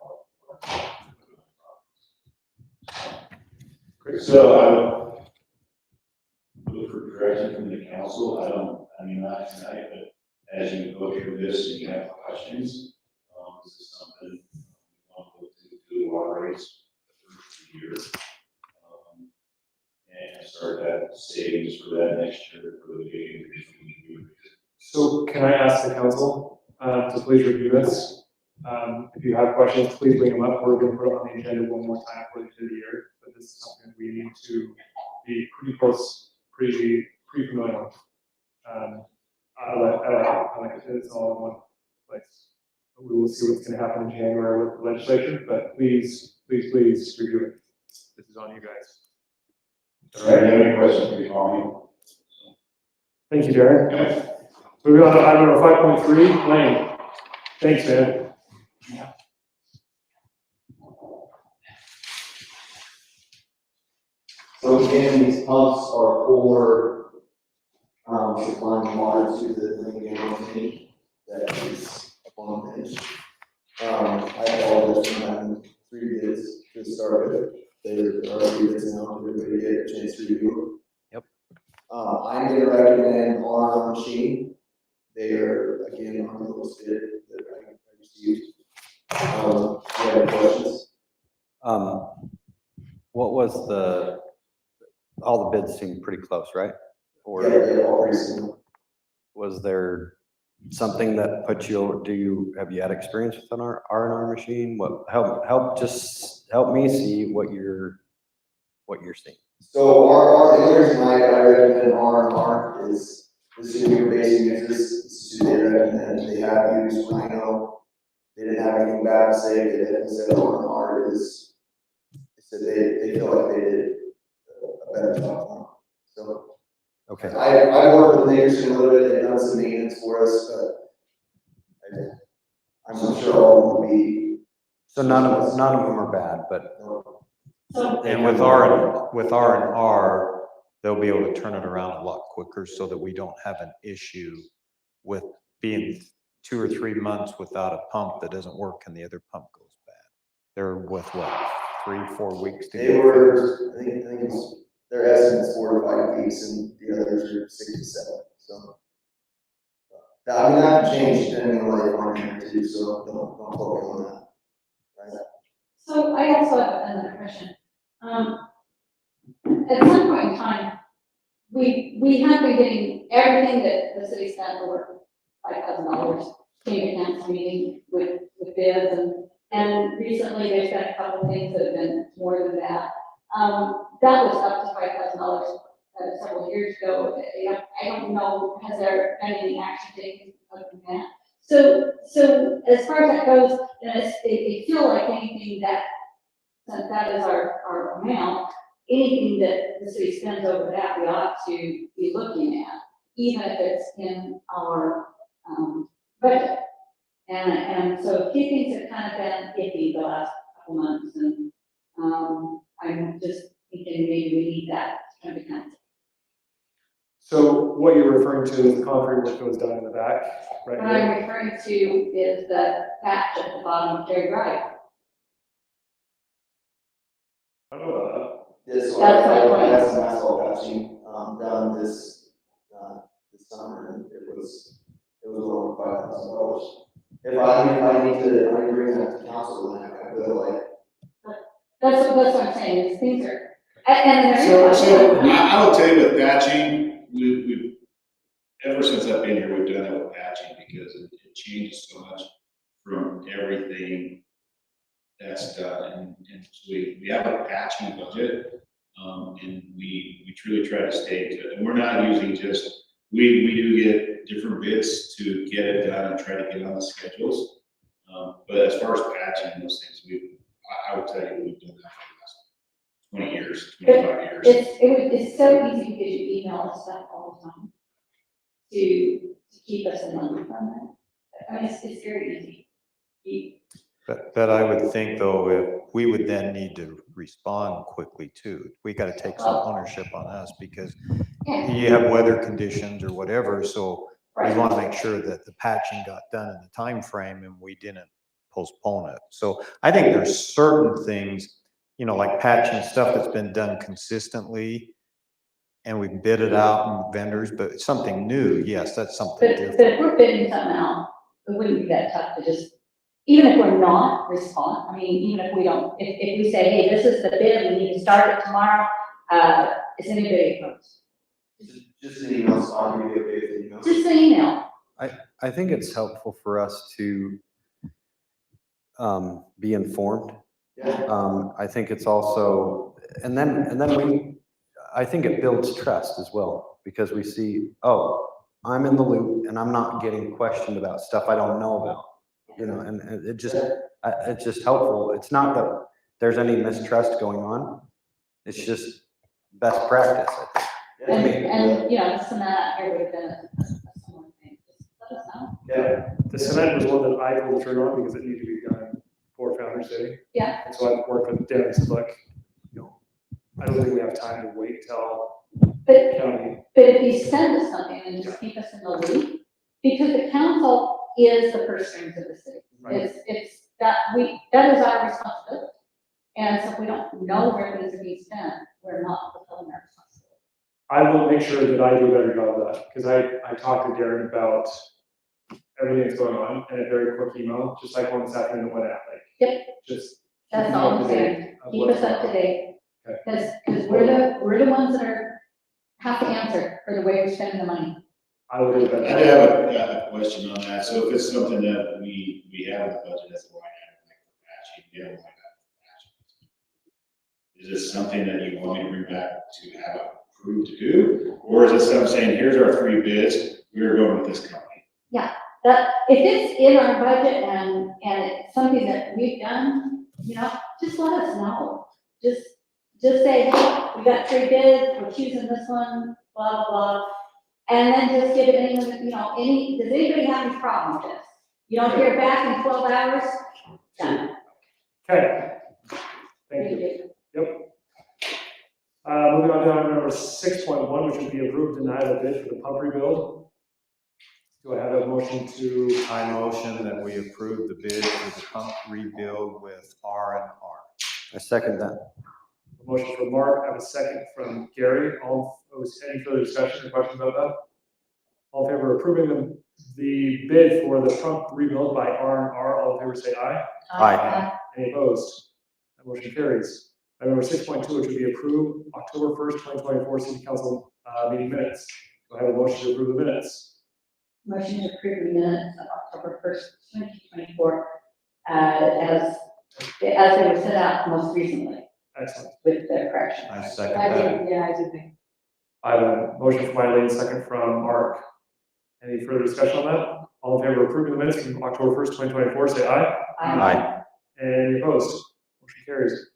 L: water. So I would look for direction from the council. Not tonight, but as you go through this and you have questions, this is something we want to look to do the water rates the first year. And start that savings for that next year for the big increase we need to do.
A: So can I ask the council to please review this? If you have questions, please bring them up. We're going to put it on the agenda one more time for the end of the year. But this is something we need to be pretty close, pretty familiar with. I like it. It's all in one place. we'll see what's gonna happen in January with the legislature, but please review it. This is on you guys.
L: All right, any questions, please call me.
A: Thank you, Darren. Moving on to item number 5.3, Lane. Thanks, man.
P: So again, these pumps are for, supplying water to the Lincoln County that is upon the bench. I called this one, 3 bids to start with. There are 3 bids now, to everybody get a chance to review.
Q: Yep.
P: I'm gonna recommend our machine. They are, again, on the lowest bid that I received. Do you have any questions?
Q: What was all the bids seemed pretty close, right? Or
P: Yeah, all pretty similar.
Q: was there something that put you over, have you had experience with an R&R machine? Just help me see what you're seeing.
P: So the only reason I recommend R&R is this is your basic users, this is who they recommend. They have used Rhino. They didn't have anything bad to say. They didn't say R&R is, they said they feel like they did a better job on it. So.
Q: Okay.
P: I worked with Nickerson a little bit. They've done some maintenance for us, but I'm not sure all will be.
Q: So none of them are bad, but.
F: And with R&R, they'll be able to turn it around a lot quicker so that we don't have an issue with being 2 or 3 months without a pump that doesn't work and the other pump goes bad. They're with what, 3-4 weeks to
P: They
F: get
P: were, I think it's, their estimate's 4 to 5 weeks and the others are 6 to 7, so. I mean, that can change depending on what they want to do, so don't quote me on that. Right?
C: So I also have another question. At some point in time, we have been getting everything that the city spent over $5,000 came to council meeting with bids and recently there's been a couple of things that have been more than that. That was up to $5,000 several years ago. I don't know, has there been any action taken other than that? So as far as that goes, they feel like anything that, since that is our amount, anything that the city spends over that, we ought to be looking at, even if it's in our budget. And so a few things have kind of been iffy the last couple months, and I'm just thinking maybe we need that to come to council.
A: So what you're referring to is the concrete work that was done in the back, right?
C: What I'm referring to is the patch at the bottom of Cherry Drive.
A: I don't know about
P: This one,
C: That's my point.
P: that's an asphalt patching, done this summer, and it was over $5,000. If I need to bring that to council, then I will, like.
C: That's what I'm saying, these things are, and
L: So,
C: there is.
L: I will tell you with patching, we've, ever since I've been here, we've done it with patching because it changes so much from everything that's done. And so we have a patching budget, and we truly try to stay to it. And we're not using just, we do get different bids to get it done and try to get on the schedules. But as far as patching those things, I would tell you we've done that for the last 20 years, 25 years.
C: It's so easy because you email us stuff all the time to keep us in the loop on that. I mean, it's very easy.
F: But I would think though, if we would then need to respond quickly too. We got to take some ownership on us because you have weather conditions or whatever. So we want to make sure that the patching got done in the time frame and we didn't postpone it. So I think there's certain things, like patching stuff that's been done consistently and we bid it out and vendors, but something new, yes, that's something different.
C: But if we're bidding something out, it wouldn't be that tough to just, even if we're not even if we don't, if we say, hey, this is the bid, we need to start it tomorrow, is anybody opposed?
P: Just an email, so I'll give you a big email.
C: Just an email.
Q: I think it's helpful for us to be informed.
P: Yeah.
Q: I think it's also, and then I think it builds trust as well, because we see, oh, I'm in the loop and I'm not getting questioned about stuff I don't know about. you know, and it's just helpful. It's not that there's any mistrust going on. It's just best practice, I think.
C: And, you know, cement, here would have been a similar thing, just let us know.
A: Yeah, the cement was one that I pulled the trigger on because it needed to be done for Founder's Day.
C: Yeah.
A: And so I worked with Dan and said, look, you know, I don't think we have time to wait till
C: But,
A: county.
C: but if you send us something and just keep us in the loop, because the council is the purse strings of the city.
A: Right.
C: It's that that is our responsibility. And so if we don't know where things are being spent, we're not fulfilling our responsibility.
A: I will make sure that I do a better job of that, because I talked to Darren about everything that's going on in a very quick email, just like one this afternoon that went out, like.
C: Yep.
A: Just.
C: That's
A: keep me
C: all
A: up
C: I'm
A: to date
C: saying.
A: of
C: Keep
A: what's
C: us up to
A: going on.
C: date.
A: Okay.
C: Because we're the ones that have to answer for the way we're spending the money.
A: I will do that.
L: I do have a question on that. So if it's something that we have in the budget as a line item, like for matching, we have a line item for matching. Is this something that you want me to bring back to have approved to do? Or is it something saying, here's our 3 bids, we're going with this company?
C: Yeah, that, if it's in our budget and it's something that we've done, you know, just let us know. Just say, hey, we got 3 bids, we're choosing this one, blah, blah, blah. And then just give it anyone, you know, does anybody have any problem with this? You don't hear back in 12 hours? Done.
A: Okay. Thank you. Yep. Moving on to item number 6.1, which would be approved denial of bid for the pump rebuild. Do I have a motion to?
F: I motion that we approve the bid for the pump rebuild with R&R.
Q: I second that.
A: A motion from Mark, I have a second from Gary. Any further discussion or questions about that? All in favor of approving the bid for the pump rebuild by R&R, all in favor say aye.
Q: Aye.
A: Any opposed? That motion carries. Item number 6.2, which would be approved October 1st, 2024 City Council meeting minutes. Do I have a motion to approve the minutes?
C: Motion to approve the minutes of October 1st, 2024, as they were set out most recently
A: Excellent.
C: with the correction.
F: I second that.
C: Yeah, I did think.
A: I have a motion from Eileen, second from Mark. Any further discussion on that? All in favor of approving the minutes from October 1st, 2024, say aye.
Q: Aye.
A: Any opposed? Motion carries.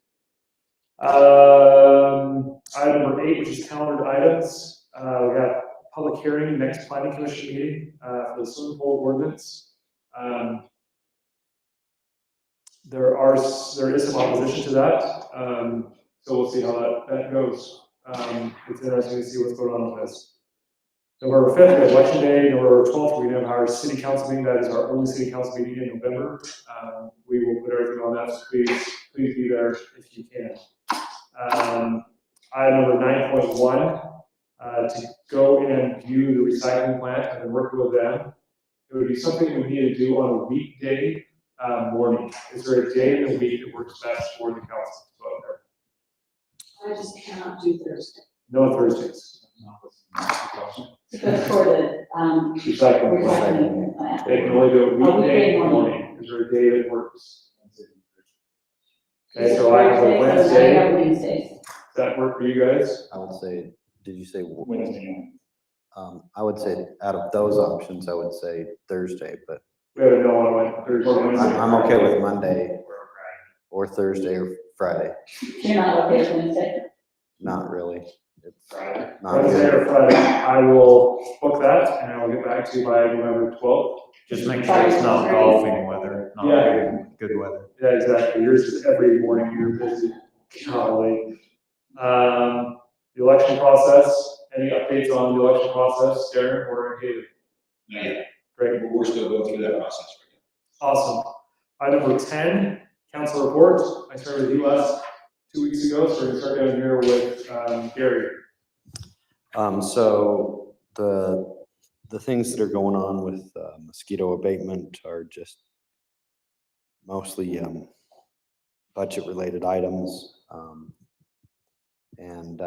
A: Item number 8, which is calendared items. We got public hearing, next planning commission meeting, for the swimming pool ordinance. There is some opposition to that. So we'll see how that goes. It's interesting to see what's going on with this. November 5th, we have election day. November 12th, we have our city council meeting. That is our only city council meeting in November. We will put everything on that, so please be there if you can. Item number 9.1, to go and view the recycling plant. I've been working with them. It would be something we need to do on a weekday morning. Is there a day in the week that works best for the council to go out there?
H: I just cannot do Thursday.
A: No Thursdays.
C: Because for the,
A: Recycling plant.
C: recycling plant.
A: They can only do it
C: A
A: weekday
C: weekday
A: morning. Is there a day that works? Okay,
C: Is it
A: so I have a
C: Thursdays or
A: Wednesday.
C: I have Wednesdays.
A: Does that work for you guys?
Q: I would say, did you say?
A: Wednesday.
Q: I would say out of those options, I would say Thursday, but
A: We have a no on Thursday.
Q: I'm okay with Monday or Thursday or Friday.
C: You're not okay with Wednesday?
Q: Not really. It's
A: Friday.
Q: not
A: Wednesday
Q: good.
A: or Friday. I will book that and I'll get back to you by November 12th.
F: Just make sure it's not golfing weather, not
A: Yeah.
F: good weather.
A: Yeah, exactly. Yours is every morning you're busy. Golly. The election process, any updates on the election process, Darren or David?
L: Not yet.
A: Great.
L: We're still going through that process right now.
A: Awesome. Item number 10, council report. I started with you last 2 weeks ago, so we're gonna start down here with Gary.
Q: So the things that are going on with mosquito abatement are just mostly budget related items and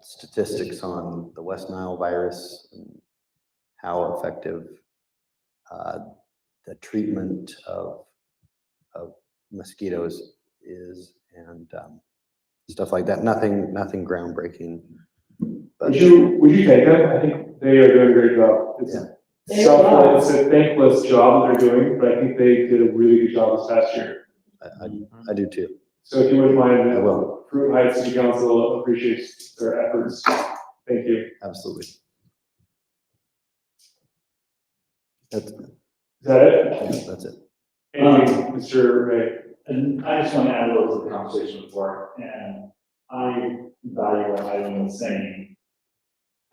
Q: statistics on the West Nile virus and how effective the treatment of mosquitoes is and stuff like that. Nothing groundbreaking. But
A: Would you take them? I think they are doing a great job. It's selfless, it's a thankless job that they're doing, but I think they did a really good job this past year.
Q: I do too.
A: So if you wouldn't mind,
Q: I will.
A: Fruit Heights City Council appreciates their efforts. Thank you.
Q: Absolutely.
A: Is that it?
Q: Yeah, that's it.
A: Anything, Mr. Ray?
R: And I just want to add a little to the conversation before, and I value what Eileen was saying.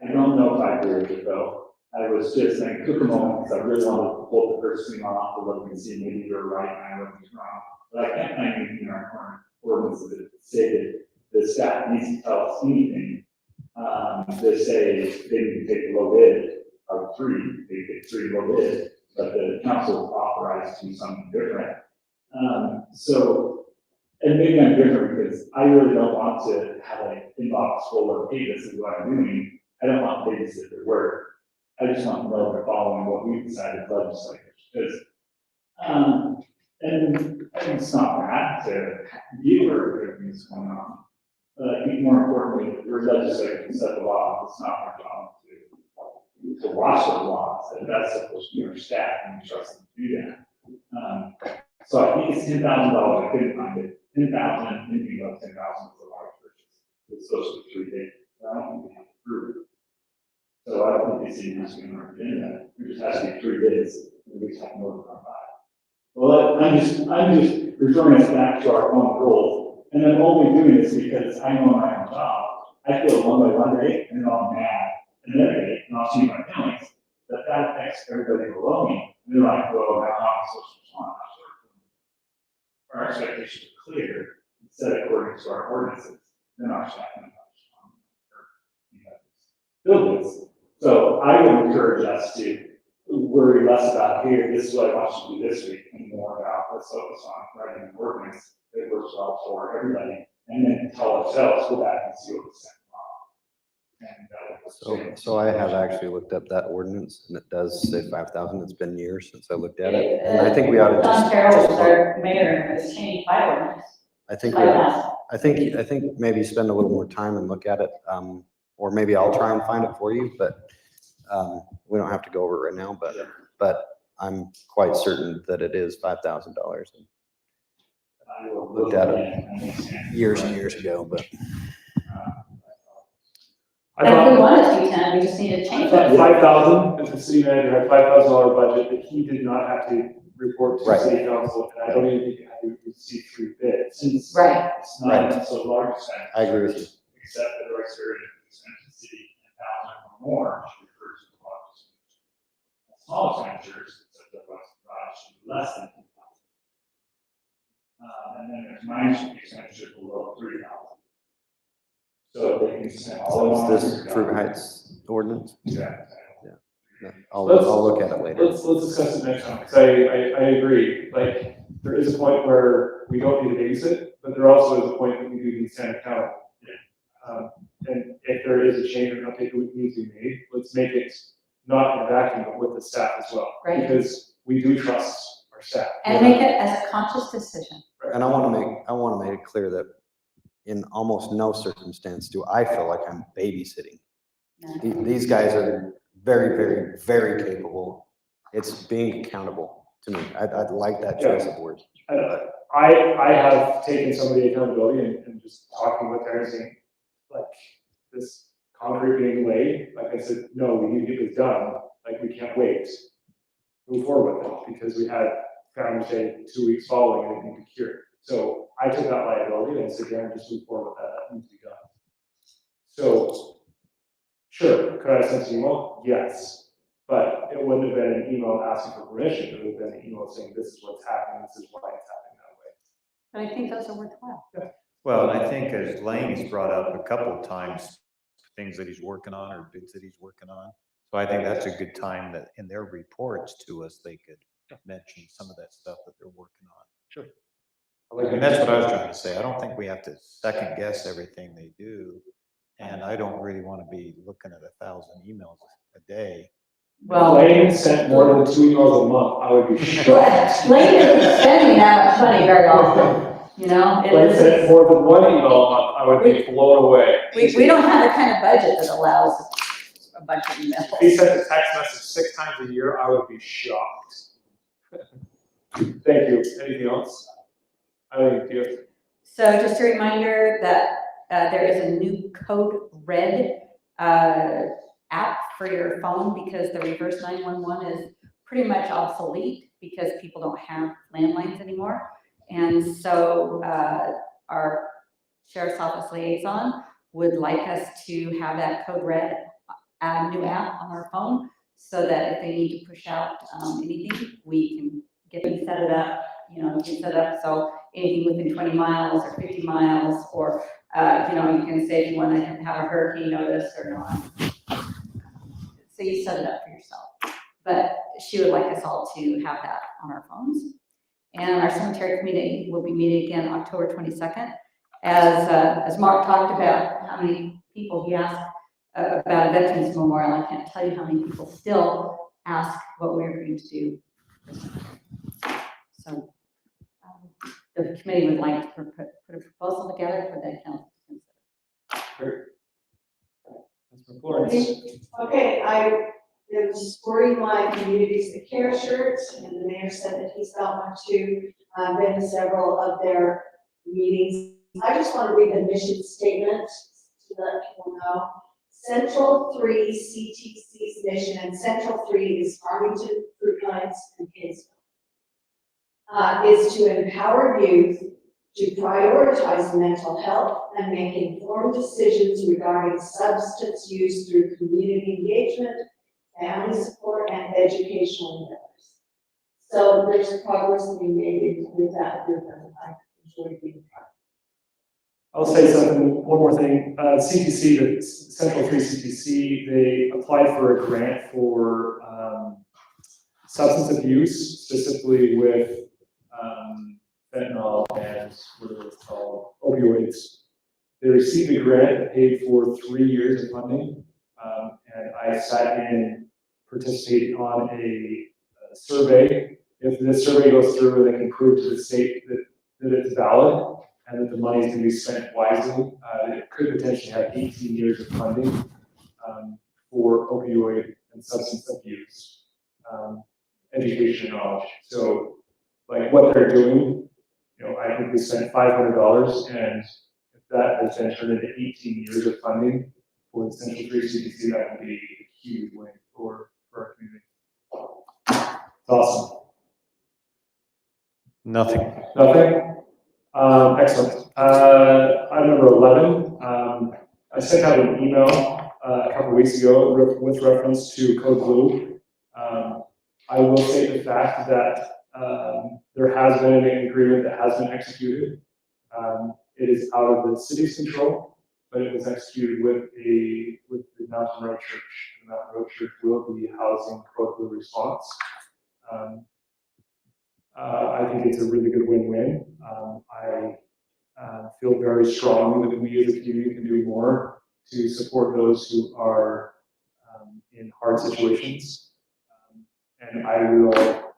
R: I don't know if I agree with it though. I was just saying, took a moment, because I really wanted to pull the first thing off the look and see maybe you're right and I wasn't wrong. But I can't find anything in our current ordinance that stated the staff needs to tell us anything. They say they need to take a low bid of 3, they get 3 low bid, but the council authorized to do something different. So, and maybe I'm different because I really don't want to have an inbox full of, hey, this is what I'm doing. I don't want to babysit their work. I just want to know they're following what we decided legislators. Because, and I think it's not bad to be aware of everything's going on. But I think more importantly, we're legislators and set the law. It's not our job to watch the laws. And that's supposed to be our staff, and we trust them to do that. So I think it's $10,000. I couldn't find it. 10,000, thinking about 10,000 for a large purchase. It's supposed to be 3 days. I don't think we have to prove it. So I don't think it's even asking our agenda. There just has to be 3 bids. And we just have to notify 5. Well, I'm just referring us back to our own goals. And I'm only doing this because I know my own job. I feel one day, and then I'm mad. And then day, and I'll see my feelings. That affects everybody below me. And they're like, well, how am I supposed to respond? Our expectations are clear, set according to our ordinances, then our staff can build this. So I would encourage us to worry less about here, this is what I want you to do this week, and more about let's focus on writing an ordinance that works well for everybody, and then tell ourselves, go back and see what was said wrong.
Q: So I have actually looked up that ordinance, and it does say 5,000. It's been years since I looked at it. And I think we ought to just.
C: Don Carroll was our mayor, and it's changed by ordinance.
Q: I think maybe spend a little more time and look at it. Or maybe I'll try and find it for you, but we don't have to go over it right now, but I'm quite certain that it is $5,000. I looked at it years and years ago, but.
C: And if we wanted to be 10, we just need to change it.
A: 5,000, as the city manager had $5,000 budget that he did not have to report to the city council, and I don't even think he had to receive 3 bids.
C: Right.
A: It's not so large extent.
Q: I agree with you.
A: Except that the exterior expense to the city, 10,000 or more, should refer to the large expenditure. Small expenditures, such as the garage, should be less than 10,000. And then there's minor expenditures below 3,000. So they can spend all.
Q: Is this Fruit Heights ordinance?
A: Yeah.
Q: Yeah. I'll look at it later.
A: Let's discuss it next time, because I agree, like, there is a point where we don't need to babysit, but there also is a point that we do need to stand accountable. And if there is a change or update that needs to be made, let's make it not in a vacuum, but with the staff as well.
C: Right.
A: Because we do trust our staff.
C: And make it as a conscious decision.
Q: And I want to make it clear that in almost no circumstance do I feel like I'm babysitting.
C: No.
Q: These guys are very, very, very capable. It's being accountable to me. I'd like that choice of words.
A: I have taken some of the accountability and just talking with them and saying, like, this concrete being laid, like I said, no, we need to get this done. Like, we can't wait. Move forward with it, because we had Founders Day 2 weeks following and it needed to cure. So I took that liability and said, Darren, just move forward with that. That needs to be done. So, sure, could I have sent an email? Yes. But it wouldn't have been an email asking for permission. It would have been an email saying, this is what's happening, this is why it's happening that way.
C: But I think those are worthwhile.
A: Yeah.
F: Well, I think as Lane's brought up a couple of times, things that he's working on or bids that he's working on. So I think that's a good time that in their reports to us, they could mention some of that stuff that they're working on.
A: Sure.
F: I mean, that's what I was trying to say. I don't think we have to second guess everything they do. And I don't really want to be looking at 1,000 emails a day.
C: Well,
A: Lane sent more than 2 emails a month. I would be shocked.
C: Lane isn't spending that much money very often, you know?
A: Lane sent more than 1 email a month. I would be blown away.
C: We don't have the kind of budget that allows bunch of emails.
A: If he sent a text message 6 times a year, I would be shocked. Thank you. Anything else? I think you.
C: So just a reminder that there is a new Code Red app for your phone because the reverse 911 is pretty much obsolete because people don't have landlines anymore. And so our Sheriff's Office liaison would like us to have that Code Red new app on our phone so that if they need to push out anything, we can get them set it up. You know, you can set it up so anything within 20 miles or 50 miles, or, you know, you can say if you want to have a hurricane notice or not. So you set it up for yourself. But she would like us all to have that on our phones. And our cemetery committee will be meeting again October 22nd. As Mark talked about how many people he asked about a Veterans Memorial, I can't tell you how many people still ask what we're going to do. So the committee would like to put a proposal together for the council to consider.
A: Councilman Florence.
D: Okay, I am sporting my Communities That Care shirt, and the mayor said that he's got one too. I've been to several of their meetings. I just want to read the mission statement to let people know. Central 3 CTC's mission, and Central 3 is Farmington, Fruit Heights, and Kingsville, is to empower youth to prioritize mental health and make informed decisions regarding substance use through community engagement, family support, and educational endeavors. So there's progress being made with that group, and I enjoy being part.
A: I'll say something, one more thing. CTC, the Central 3 CTC, they applied for a grant for substance abuse, specifically with fentanyl and what is it called, opioids. They received a grant that paid for 3 years of funding, and I sat in, participated on a survey. If this survey goes through, they can prove to the state that it's valid and that the money is going to be spent wisely. It could potentially have 18 years of funding for opioid and substance abuse, education and knowledge. So, like what they're doing, you know, I think we spent $500, and if that has been turned into 18 years of funding for the Central 3 CTC, that would be a huge win for our community. It's awesome.
F: Nothing.
A: Nothing? Excellent. Item number 11, I sent out an email a couple of weeks ago with reference to Code Blue. I will state the fact that there has been an agreement that has been executed. It is out of the city's control, but it was executed with the Mountain Road Church. And the Mountain Road Church will be housing Code Blue Response. I think it's a really good win-win. I feel very strongly that we as a community can do more to support those who are in hard situations. And I will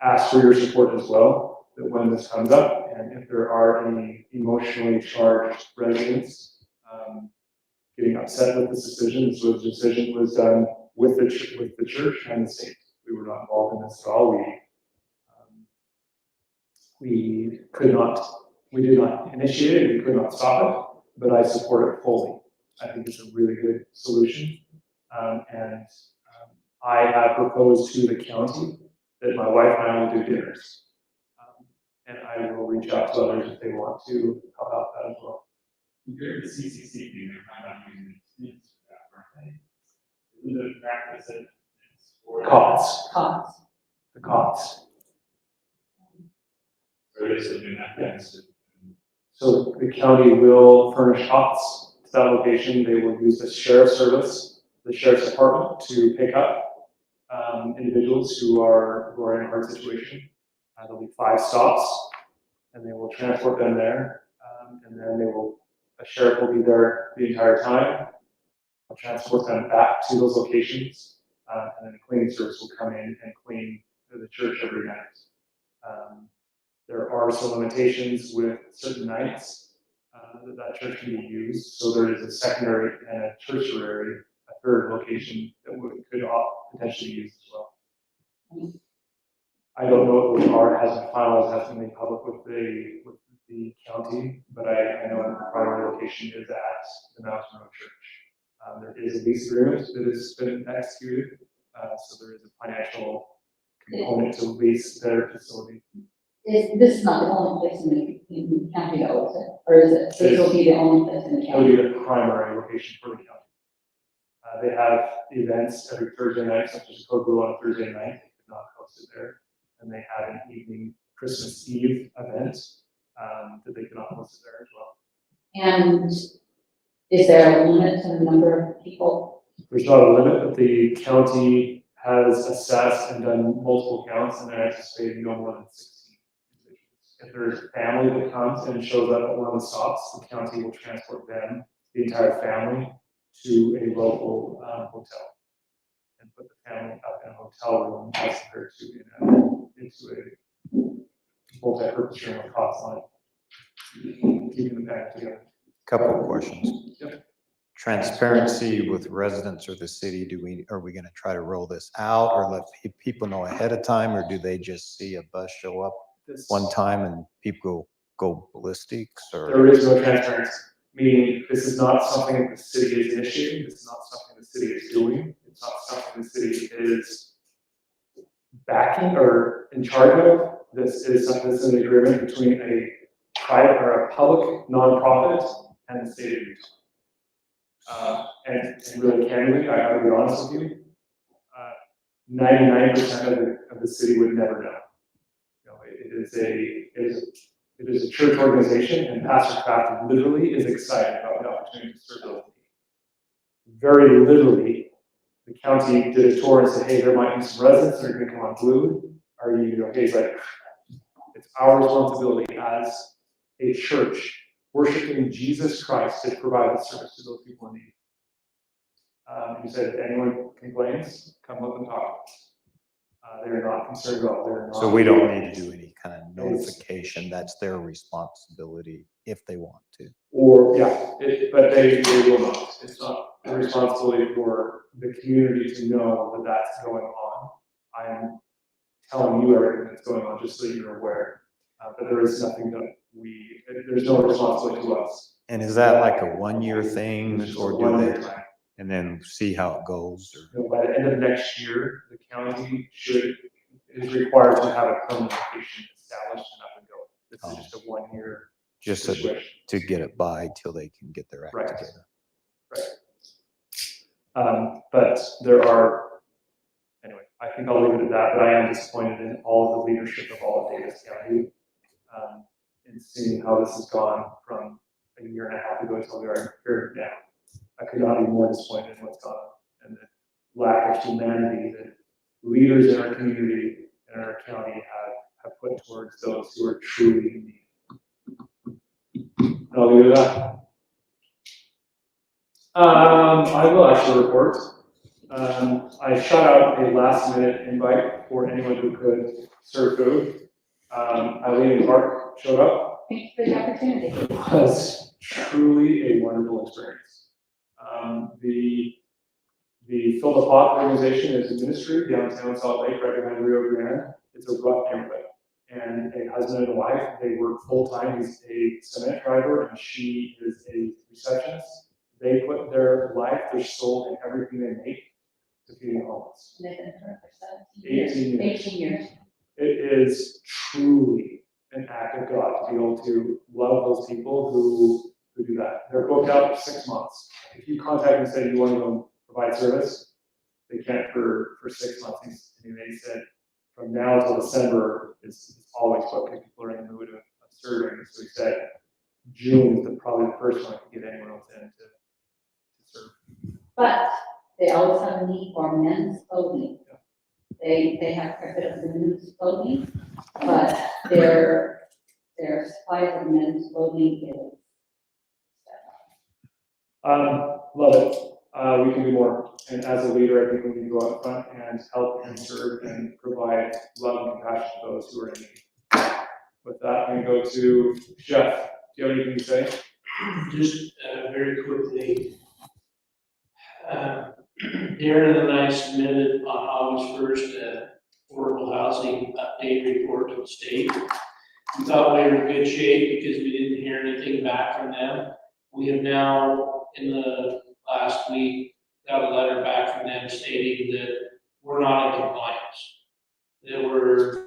A: ask for your support as well, that when this comes up, and if there are any emotionally charged residents getting upset with this decision, so the decision was done with the church and the state. We were not involved in this at all. We did not initiate it, we could not stop it, but I support it fully. I think it's a really good solution. I have proposed to the county that my wife and I will do dinners. And I will reach out to others if they want to help out that as well.
R: Compared to CCC, they're kind of using it for that, aren't they? The practice that it's for
A: Cots.
C: Cots.
A: The cots.
R: Or is it doing that? Yes.
A: So the county will furnish cots to that location. They will use the sheriff's service, the sheriff's department, to pick up individuals who are in a hard situation. There'll be 5 stops, and they will transport them there, and then a sheriff will be there the entire time. I'll transport them back to those locations, and then the cleaning service will come in and clean the church every night. There are some limitations with certain nights that church can be used, so there is a secondary and a tertiary, a third location that we could potentially use as well. I don't know if the R hasn't finalized, hasn't made public with the county, but I know the primary location is at the Mountain Road Church. There is a lease agreement that has been executed, so there is a financial component to lease their facility.
C: This is not the only place in the county though, is it? Or is it, this will be the only place in the
A: That would
C: county?
A: be the primary location for the county. They have events every Thursday night, such as Code Blue on Thursday night, they could not host it there. And they have an evening Christmas Eve event, that they cannot host it there as well.
C: And is there a limit to the number of people?
A: There's not a limit, but the county has assessed and done multiple counts, and they're anticipating no more than 16 individuals. If there's a family that comes and shows up at one of the stops, the county will transport them, the entire family, to a local hotel and put the family up in a hotel room as compared to into a multi-purpose room with cots on it, keeping the family together.
F: Couple of questions.
A: Yep.
F: Transparency with residents or the city, are we gonna try to roll this out or let people know ahead of time, or do they just see a bus show up one time and people go ballistics, or?
A: There is no transparency, meaning this is not something the city is initiating, this is not something the city is doing, it's not something the city is backing or in charge of. This is something that's in the agreement between a private or a public nonprofit and the state of Utah. And really candidly, I gotta be honest with you, 99% of the city would never know. You know, it is a church organization, and Pastor Kraft literally is excited about the opportunity to serve those needs. Very literally, the county did a tour and said, hey, there might be some residents that are gonna come on Blue. Are you okay? He's like, it's our responsibility as a church worshiping Jesus Christ to provide the service to those people in need. He said, if anyone complains, come up and talk to us. They're not concerned at all. They're not.
F: So we don't need to do any kind of notification, that's their responsibility if they want to.
A: Or, yeah, but they will not. It's not a responsibility for the community to know that that's going on. I am telling you everything that's going on, just so you're aware. But there is nothing that there's no responsibility to us.
F: And is that like a 1-year thing,
A: It's just
F: or
A: a
F: do
A: one-year
F: they,
A: time.
F: and then see how it goes? Or?
A: You know, by the end of next year, the county is required to have a permanent location established and up and going. This is just a 1-year
F: Just
A: situation.
F: to get it by till they can get their act
A: Right.
F: together.
A: Right. But there are, anyway, I think I'll leave it at that, but I am disappointed in all of the leadership of all of Davis County, in seeing how this has gone from a year and a half ago until we are here now. I could not be more disappointed in what's gone on, and the lack of humanity that leaders in our community and our county have put towards those who are truly in need. And I'll leave it at that. I will actually report. I shot out a last minute invite for anyone who could serve food. Eileen and Clark showed up.
C: Thank you for the opportunity.
A: It was truly a wonderful experience. The Fill the Pot organization is a ministry downtown Salt Lake, right behind Rio Grande. It's a rough neighborhood. And a husband and wife, they work full time. He's a cement driver and she is a receptionist. They put their life, their soul, and everything they make to feeding the homeless.
C: They've been for 17 years.
A: 18 years.
C: 18 years.
A: It is truly an act of God to be able to love those people who do that. They're booked out for 6 months. If you contact them and say you want to go provide service, they can't for 6 months. And they said from now until December is always booked because people are in the mood of serving. So he said June is probably the first one I can get anyone else in to serve.
C: But they always have a need for men's clothing. They have a bit of women's clothing, but their supply of men's clothing is.
A: Love it. We can do more. And as a leader, I think we need to go out front and help and serve and provide love and compassion to those who are in need. With that, I'm going to go to Jeff. Do you have anything to say?
G: Just very quickly, Darren and I submitted on August 1st, affordable housing update report to the state. We thought we were in good shape because we didn't hear anything back from them. We have now, in the last week, got a letter back from them stating that we're not in compliance. That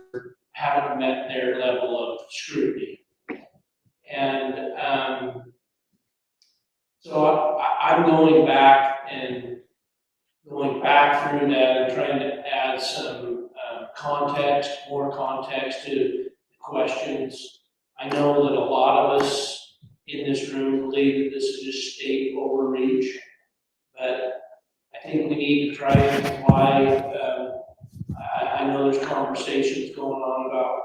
G: haven't met their level of scrutiny. And so I'm going back through that and trying to add some more context to the questions. I know that a lot of us in this room believe that this is just state overreach, but I think we need to try and comply. I know there's conversations going on about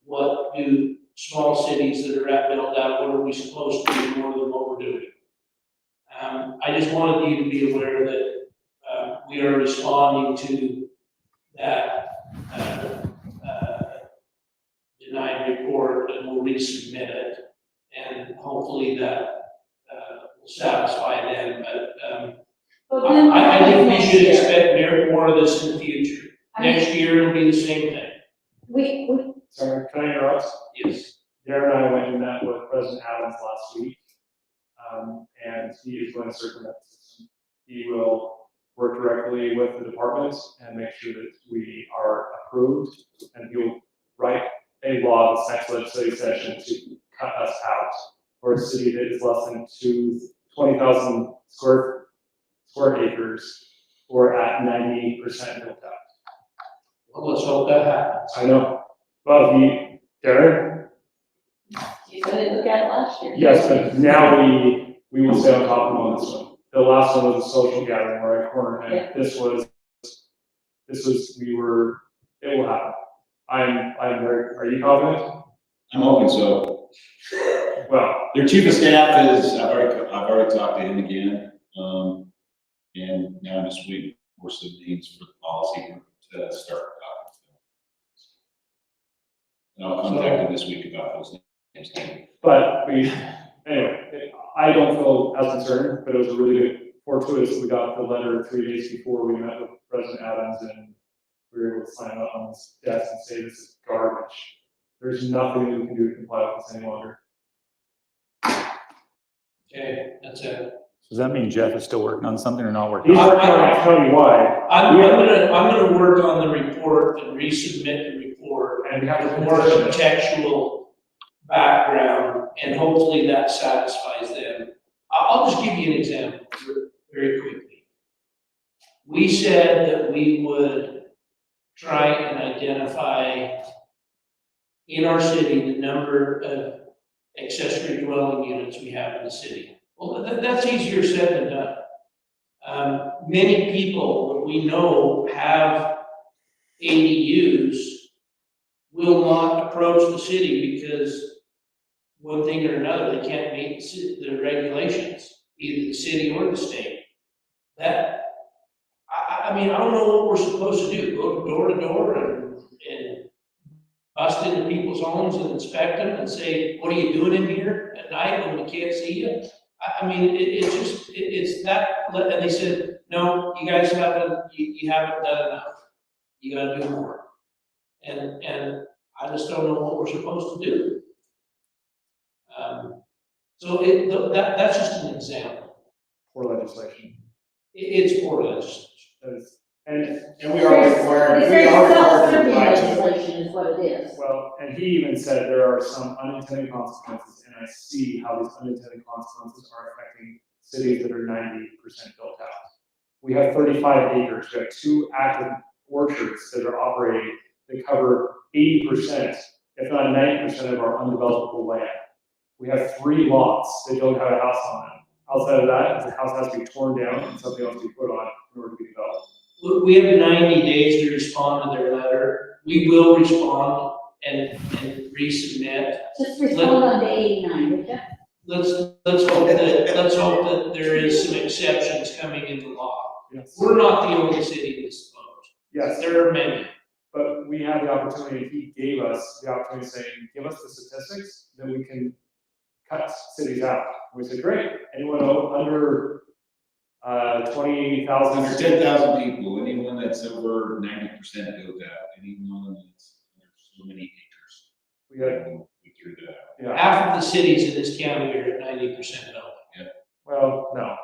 G: what do small cities that are at build out, what are we supposed to do more than what we're doing? I just wanted you to be aware that we are responding to that denied report, and we'll resubmit it, and hopefully that will satisfy them. But I think we should expect more of this in the future. Next year it'll be the same thing.
A: Sorry, can I interrupt?
G: Yes.
A: Darren and I went and met with President Adams last week, and he is going to circumvent the system. He will work directly with the departments and make sure that we are approved, and he'll write a law this next legislative session to cut us out for a city that is less than 20,000 square acres, or at 90% built out.
G: Well, let's hope that happens.
A: I know. Well, Darren?
C: You said it looked at it last year.
A: Yes, but now we will stay on top of them on this one. The last one was a social gathering where I cornered him.
C: Yeah.
A: This was, it will happen. I'm very, are you confident?
L: I'm hoping so.
A: Well,
L: Their chief of staff is, I've already talked to him again, and now this week, we're some needs for the policy group to start talking. And I'll contact him this week about those things.
A: but anyway, I don't feel as concerned, but it was a really good fortuitous. We got the letter 3 days before we met with President Adams, and we were able to sign up on this desk and say this is garbage. There's nothing that we can do to comply with this any longer.
G: Okay, that's it.
J: Does that mean Jeff is still working on something or not working?
A: He's working on it countywide.
G: I'm gonna work on the report and resubmit the report
A: And we have to
G: more contextual background, and hopefully that satisfies them. I'll just give you an example very quickly. We said that we would try and identify in our city the number of accessory dwelling units we have in the city. Well, that's easier said than done. Many people that we know have ADUs will not approach the city because one thing or another, they can't meet the regulations, either the city or the state. I mean, I don't know what we're supposed to do, go door to door and bust into people's homes and inspect them and say, what are you doing in here at night when we can't see you? I mean, it's that, and they said, no, you guys haven't, you haven't done enough. You gotta do more. And I just don't know what we're supposed to do. So that's just an example.
A: Poor legislation.
G: It's poor legislation.
A: And
L: we are required,
C: It's self-serving legislation is what it is.
A: well, and he even said there are some unintended consequences, and I see how these unintended consequences are affecting cities that are 90% built out. We have 35 acres, we have 2 active orchards that are operating that cover 80%, if not 90% of our undevelopable land. We have 3 lots that don't have a house on them. Outside of that, the house has to be torn down and something else to be put on in order to be developed.
G: We have 90 days to respond to their letter. We will respond and resubmit.
C: Just respond on day 89, would you?
G: Let's hope that there is some exceptions coming in the law.
A: Yes.
G: We're not the only city that's opposed.
A: Yes.
G: There are many.
A: But we had the opportunity, he gave us the opportunity saying, give us the statistics, then we can cut cities out. We said, great, anyone under 20,000.
L: Under 10,000 people, anyone that's over 90% built out, anyone that's, there's so many acres.
A: We got,
L: We threw that out.
A: yeah,
G: Half of the cities in this county are at 90% development.
A: well, no.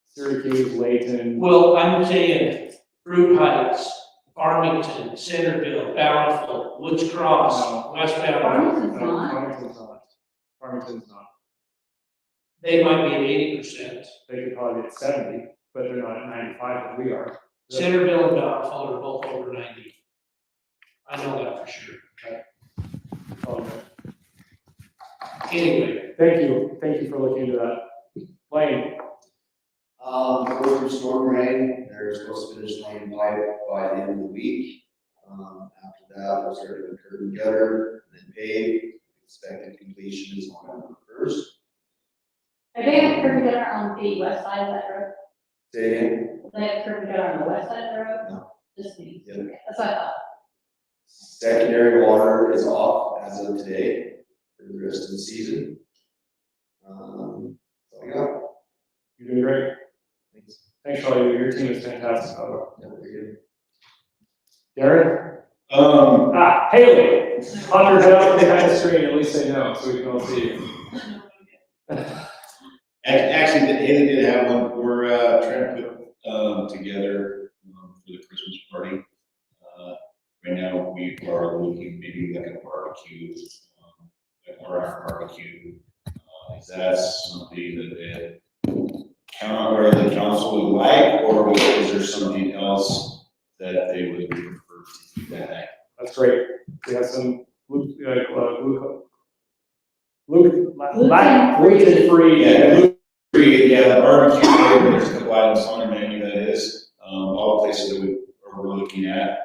A: Syracuse, Layton.
G: Well, I'm saying Fruit Heights, Farmington, Centerville, Bountiful, Woods Cross, West Bountiful.
C: Farmington's not.
A: Farmington's not. Farmington's not.
G: They might be at 80%.
A: They could probably get 70, but they're not at 95 like we are.
G: Centerville and Bountiful are both over 90. I know that for sure. Anyway,
A: Thank you for looking into that. Blaine,
P: Go through storm drain, they're supposed to finish laying pipe by the end of the week. After that, we'll start doing curb and gutter, and then pave, expected completion is on November 1st.
C: Are they have curb and gutter on the west side of that road?
P: Say again?
C: They have curb and gutter on the west side of the road?
P: No.
C: Just me.
P: Yeah.
C: That's what I thought.
P: Secondary water is off as of today for the rest of the season. That's all I got.
A: you're doing great. Thanks for all you do. Your team is fantastic.
P: Yeah, very good.
A: Darren? Haley, pop your head up behind the screen, at least say no, so we can all see you.
L: Actually, Haley did have one, we're, trying to put, together, for the Christmas party. Right now, we are looking maybe like a barbecue, like our barbecue. Is that something that the council would like, or is there something else that they would prefer to do that?
A: That's great. We have some gluten-free.
L: Yeah, barbecue, there's a couple items on the menu that is, all the places that we're looking at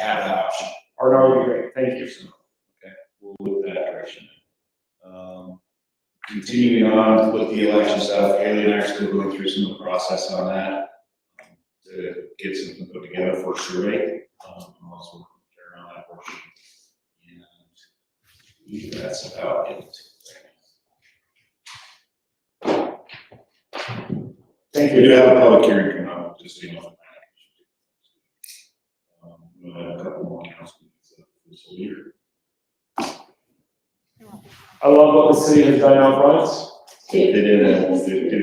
L: have that option.
A: That would be great. Thank you.
L: Okay, we'll look that direction. Continuing on with the election stuff, Haley and I are still going through some of the process on that to get something put together for survey. I'm also working with Karen on that portion. And that's about it.
A: Thank
L: We
A: you.
L: do have a public hearing coming up, just so you know. We'll have a couple more council meetings this whole year.
A: I love what the city has done out front.
L: They did a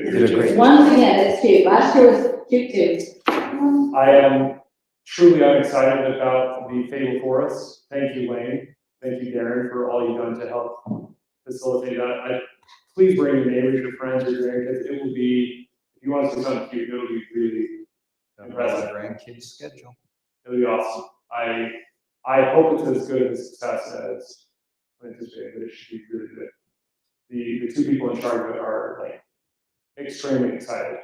L: great job.
C: Once again, it's two. Last year was two.
A: I am truly unexcited about the Fatal Forest. Thank you, Wayne. Thank you, Darren, for all you've done to help facilitate that. Please bring your neighbors, your friends, your grandkids. It will be, if you want to see something cute, it'll be really impressive.
F: Grandkids schedule.
A: It'll be awesome. I hope it's as good of a success as anticipated, but it should be really good. The two people in charge of it are like extremely excited.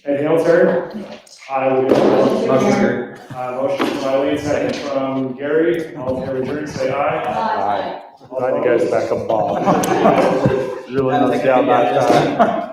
A: Anything else, Aaron? I will get motion from Eileen, second from Gary. All in favor, adjourn, say aye.
J: Glad you guys back up ball. Really knows down that time.